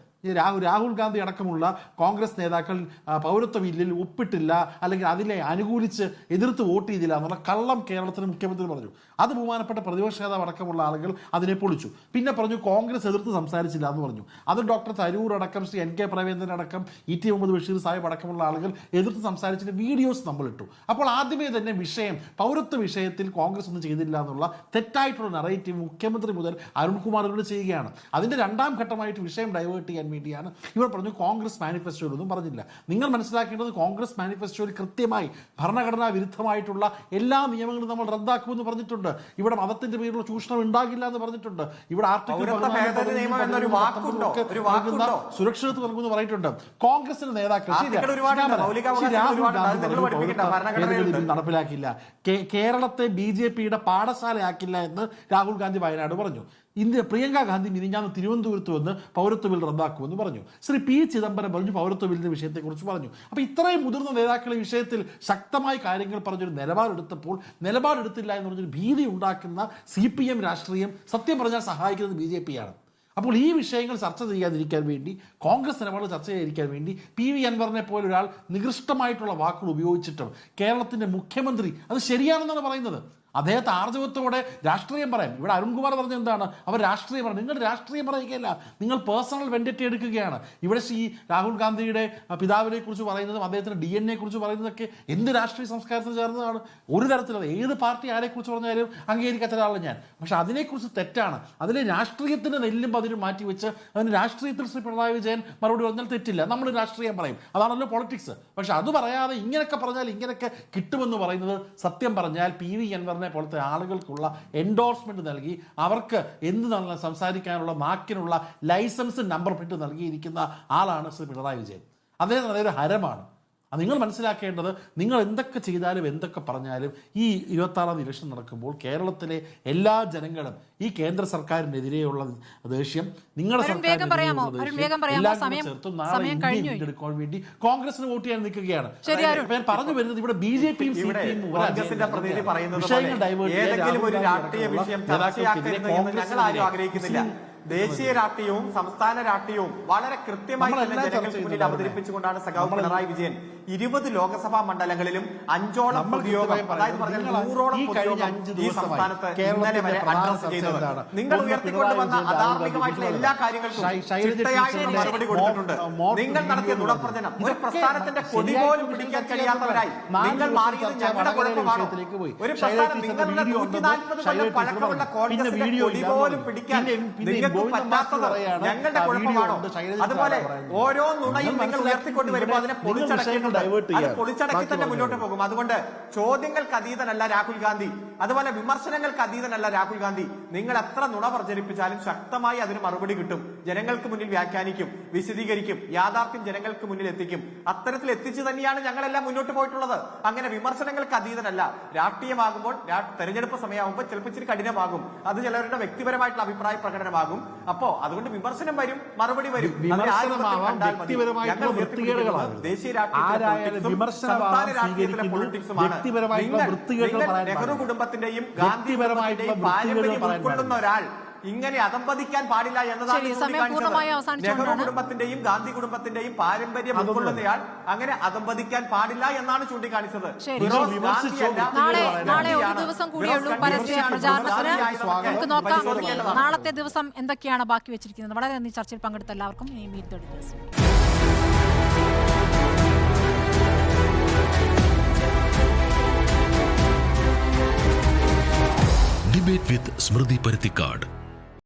രാഹുൽ ഗാന്ധി അടക്കമുള്ള കോൺഗ്രസ് നേതാക്കൾ പൗരത്വ ബില്ലിൽ ഒപ്പിട്ടില്ല, അല്ലെങ്കിൽ അതിനെ അനുകൂലിച്ച് എതിർത്ത് വോട്ട് ചെയ്തില്ല എന്നുള്ള കള്ളം കേരളത്തിന് മുഖ്യമന്ത്രി പറഞ്ഞു. അത് ബഹുമാനപ്പെട്ട പ്രതിപക്ഷ നേതാവ് അടക്കമുള്ള ആളുകൾ അതിനെ പൊളിച്ചു. പിന്നെ പറഞ്ഞു കോൺഗ്രസ് എതിർത്ത് സംസാരിച്ചില്ല എന്ന് പറഞ്ഞു. അത് ഡോക്ടർ തരൂർ അടക്കം ശ്രീ NK പ്രേമചന്ദ്രൻ അടക്കം ET മുഹമ്മദ് ബഷീർ സാഹിബ് അടക്കമുള്ള ആളുകൾ എതിർത്ത് സംസാരിച്ചിട്ട് വീഡിയോസ് നമ്മൾ ഇട്ടു. അപ്പോൾ ആദ്യമേ തന്നെ വിഷയം പൗരത്വ വിഷയത്തിൽ കോൺഗ്രസ് ഒന്നും ചെയ്തില്ല എന്നുള്ള തെറ്റായിട്ടുള്ള നറേറ്റീവ് മുഖ്യമന്ത്രി മുതൽ അരുൺകുമാറിനോട് ചെയ്യുകയാണ്. അതിന്റെ രണ്ടാം ഘട്ടമായിട്ട് വിഷയം ഡൈവേർട്ട് ചെയ്യാൻ വേണ്ടിയാണ് ഇവർ പറഞ്ഞു കോൺഗ്രസ് മാനിഫെസ്റ്റോയിലൊന്നും പറഞ്ഞില്ല. നിങ്ങൾ മനസ്സിലാക്കേണ്ടത് കോൺഗ്രസ് മാനിഫെസ്റ്റോയിൽ കൃത്യമായി ഭരണഘടനാ വിരുദ്ധമായിട്ടുള്ള എല്ലാ നിയമങ്ങളും നമ്മൾ റദ്ദാക്കുമെന്ന് പറഞ്ഞിട്ടുണ്ട്. ഇവിടെ മതത്തിന്റെ പേരിലുള്ള ചൂഷണം ഉണ്ടാകില്ല എന്ന് പറഞ്ഞിട്ടുണ്ട്. ഇവിടെ സുരക്ഷിതത്വം നൽകുമെന്ന് പറഞ്ഞിട്ടുണ്ട്. കോൺഗ്രസിന്റെ നേതാക്കൾ നടപ്പിലാക്കില്ല, കേരളത്തെ BJPയുടെ പാഠശാലയാക്കില്ല എന്ന് രാഹുൽ ഗാന്ധി വയനാട് പറഞ്ഞു. പ്രിയങ്ക ഗാന്ധി മിനിഞ്ഞാന്ന് തിരുവനന്തപുരത്ത് വന്ന് പൗരത്വ ബിൽ റദ്ദാക്കുമെന്ന് പറഞ്ഞു. ശ്രീ P ചിദംബരം പറഞ്ഞു പൗരത്വ ബില്ലിന്റെ വിഷയത്തെക്കുറിച്ച് പറഞ്ഞു. അപ്പോൾ ഇത്രയും മുതിർന്ന നേതാക്കൾ ഈ വിഷയത്തിൽ ശക്തമായി കാര്യങ്ങൾ പറഞ്ഞൊരു നിലപാടെടുത്തപ്പോൾ നിലപാടെടുത്തില്ല എന്ന് പറഞ്ഞൊരു ഭീതി ഉണ്ടാക്കുന്ന CPM രാഷ്ട്രീയം സത്യം പറഞ്ഞാൽ സഹായിക്കുന്നത് BJPയാണ്. അപ്പോൾ ഈ വിഷയങ്ങൾ ചർച്ച ചെയ്യാതിരിക്കാൻ വേണ്ടി, കോൺഗ്രസ് നിലപാട് ചർച്ച ചെയ്യാതിരിക്കാൻ വേണ്ടി PV അൻവറിനെ പോലെ ഒരാൾ നികൃഷ്ടമായിട്ടുള്ള വാക്കുകൾ ഉപയോഗിച്ചിട്ടും കേരളത്തിന്റെ മുഖ്യമന്ത്രി അത് ശരിയാണെന്നാണ് പറയുന്നത്. അദ്ദേഹത്തെ ആർജവത്തോടെ രാഷ്ട്രീയം പറയാം. ഇവിടെ അരുൺകുമാർ പറഞ്ഞ എന്താണ്, അവർ രാഷ്ട്രീയം പറയും. നിങ്ങൾ രാഷ്ട്രീയം പറയുകയല്ല, നിങ്ങൾ പേഴ്സണൽ വെൻഡറ്റ എടുക്കുകയാണ്. ഇവിടെ ശ്രീ രാഹുൽ ഗാന്ധിയുടെ പിതാവിനെ കുറിച്ച് പറയുന്നതും അദ്ദേഹത്തിന്റെ DNA കുറിച്ച് പറയുന്നതൊക്കെ എന്ത് രാഷ്ട്രീയ സംസ്കാരത്തിൽ ചേർന്നതാണ്? ഒരു തരത്തിലത് ഏത് പാർട്ടി ആരെക്കുറിച്ച് പറഞ്ഞാലും അംഗീകരിക്കാത്ത ഒരാളാണ് ഞാൻ. പക്ഷെ അതിനെക്കുറിച്ച് തെറ്റാണ്. അതിലെ രാഷ്ട്രീയത്തിന്റെ നെല്ലും പതിരും മാറ്റി വെച്ച് അതിന് രാഷ്ട്രീയത്തിൽ ശ്രീ പിണറായി വിജയൻ മറുപടി പറഞ്ഞാൽ തെറ്റില്ല. നമ്മൾ രാഷ്ട്രീയം പറയും, അതാണല്ലോ പൊളിറ്റിക്സ്. പക്ഷെ അത് പറയാതെ ഇങ്ങനെയൊക്കെ പറഞ്ഞാൽ ഇങ്ങനെയൊക്കെ കിട്ടുമെന്ന് പറയുന്നത് സത്യം പറഞ്ഞാൽ PV അൻവർ പോലത്തെ ആളുകൾക്കുള്ള എൻഡോഴ്സ്മെന്റ് നൽകി അവർക്ക് എന്ത് സംസാരിക്കാനുള്ള നാക്കിനുള്ള ലൈസൻസ് നമ്പർ പ്ലേറ്റ് നൽകിയിരിക്കുന്ന ആളാണ് ശ്രീ പിണറായി വിജയൻ. അദ്ദേഹത്തിന് അതൊരു ഹരമാണ്. നിങ്ങൾ മനസ്സിലാക്കേണ്ടത്, നിങ്ങൾ എന്തൊക്കെ ചെയ്താലും എന്തൊക്കെ പറഞ്ഞാലും ഈ 26ാം ഇലക്ഷൻ നടക്കുമ്പോൾ കേരളത്തിലെ എല്ലാ ജനങ്ങളും ഈ കേന്ദ്ര സർക്കാരിനെതിരെയുള്ള ദേഷ്യം, നിങ്ങളുടെ സർക്കാരിനെതിരെയുള്ള എടുക്കാൻ വേണ്ടി കോൺഗ്രസിന് വോട്ട് ചെയ്യാൻ നിൽക്കുകയാണ്. ഞാൻ പറഞ്ഞു വരുന്നത് ഇവിടെ BJPയും CPM വിഷയങ്ങൾ ഡൈവേർട്ട് ദേശീയ രാഷ്ട്രീയവും സംസ്ഥാന രാഷ്ട്രീയവും വളരെ കൃത്യമായി ജനങ്ങൾക്ക് മുന്നിൽ അവതരിപ്പിച്ചുകൊണ്ടാണ് സഖാവ് പിണറായി വിജയൻ 20 ലോക്സഭാ മണ്ഡലങ്ങളിലും 5ഓളം നമ്മൾ പൊതുയോഗം, കൃത്യമായി അതായത് പറഞ്ഞാൽ നിങ്ങൾ 100ഓളം ഈ കഴിഞ്ഞ പൊതുയോഗം 5 ഈ ദിവസമായി സംസ്ഥാനത്ത് കേരളത്തിലെ ഇന്നലെ വരെ പ്രധാന അഡ്രസ് ചർച്ച ചെയ്തത്. എന്താണ്? നിങ്ങൾ ഒന്ന് ഉയർത്തിക്കൊണ്ടുവന്ന പിണറായി വിജയൻ, അധാർമികമായിട്ടുള്ള രാഹുൽ എല്ലാ ഗാന്ധി, കാര്യങ്ങൾക്കും ശൈലജ ചിട്ടയായ ടീച്ചറിന്റെ മറുപടി കൊടുത്തിട്ടുണ്ട്. നിങ്ങൾ നടത്തിയ നുണപ്രചരണം, ഒരു പ്രസ്ഥാനത്തിന്റെ കൊടി പോലും പിടിക്കാൻ കഴിയാത്തവരായി നിങ്ങൾ മാറിയത് ഞങ്ങളുടെ കുഴപ്പമാണോ? ഒരു പ്രസ്ഥാനം നിങ്ങളുടെ 140 കൊല്ലം പഴക്കമുള്ള കോൺഗ്രസിന്റെ കൊടി പോലും പിടിക്കാൻ നിങ്ങൾക്ക് പറ്റാത്തത് ഞങ്ങളുടെ കുഴപ്പമാണോ? അതുപോലെ ഓരോ നുണയും നിങ്ങൾ ഉയർത്തിക്കൊണ്ട് വരുമ്പോൾ അതിനെ പൊളിച്ചടക്കിയിട്ടുണ്ട്. അത് പൊളിച്ചടക്കി തന്നെ മുന്നോട്ട് പോകും. അതുകൊണ്ട് ചോദ്യങ്ങൾക്ക് അതീതനല്ല രാഹുൽ ഗാന്ധി, അതുപോലെ വിമർശനങ്ങൾക്ക് അതീതനല്ല രാഹുൽ ഗാന്ധി. നിങ്ങൾ എത്ര നുണ പ്രചരിപ്പിച്ചാലും ശക്തമായി അതിന് മറുപടി കിട്ടും. ജനങ്ങൾക്ക് മുന്നിൽ വ്യാഖ്യാനിക്കും, വിശദീകരിക്കും, യാഥാർത്ഥ്യം ജനങ്ങൾക്ക് മുന്നിൽ എത്തിക്കും. അത്തരത്തിൽ എത്തിച്ചു തന്നെയാണ് ഞങ്ങളെല്ലാം മുന്നോട്ട് പോയിട്ടുള്ളത്. അങ്ങനെ വിമർശനങ്ങൾക്ക് അതീതനല്ല. രാഷ്ട്രീയമാകുമ്പോൾ, തെരഞ്ഞെടുപ്പ് സമയമാകുമ്പോൾ ചിലപ്പോൾ ഇച്ചിരി കഠിനമാകും. അത് ചിലവരുടെ വ്യക്തിപരമായിട്ടുള്ള അഭിപ്രായ പ്രകടനമാകും. അപ്പോ അതുകൊണ്ട് വിമർശനം വരും, മറുപടി വരും. ദേശീയ നെഹ്റു കുടുംബത്തിന്റെയും ഗാന്ധി കുടുംബത്തിന്റെയും പാരമ്പര്യം ഉൾക്കൊള്ളുന്ന ഒരാൾ ഇങ്ങനെ അധംപതിക്കാൻ പാടില്ല എന്നതാണ് നെഹ്റു കുടുംബത്തിന്റെയും ഗാന്ധി കുടുംബത്തിന്റെയും പാരമ്പര്യം ഉൾക്കൊള്ളുന്നയാൾ അങ്ങനെ അധംപതിക്കാൻ പാടില്ല എന്നാണ് ചൂണ്ടിക്കാണിച്ചത്. നാളെ ഒരു ദിവസം കൂടിയുള്ളൂ പരസ്യ പ്രചാരണത്തിന്. നമുക്ക് നോക്കാം നാളത്തെ ദിവസം എന്തൊക്കെയാണ് ബാക്കി വെച്ചിരിക്കുന്നത്. വളരെ നന്ദി ചർച്ചയിൽ പങ്കെടുത്ത എല്ലാവർക്കും. Debate with Smriti Parithikad.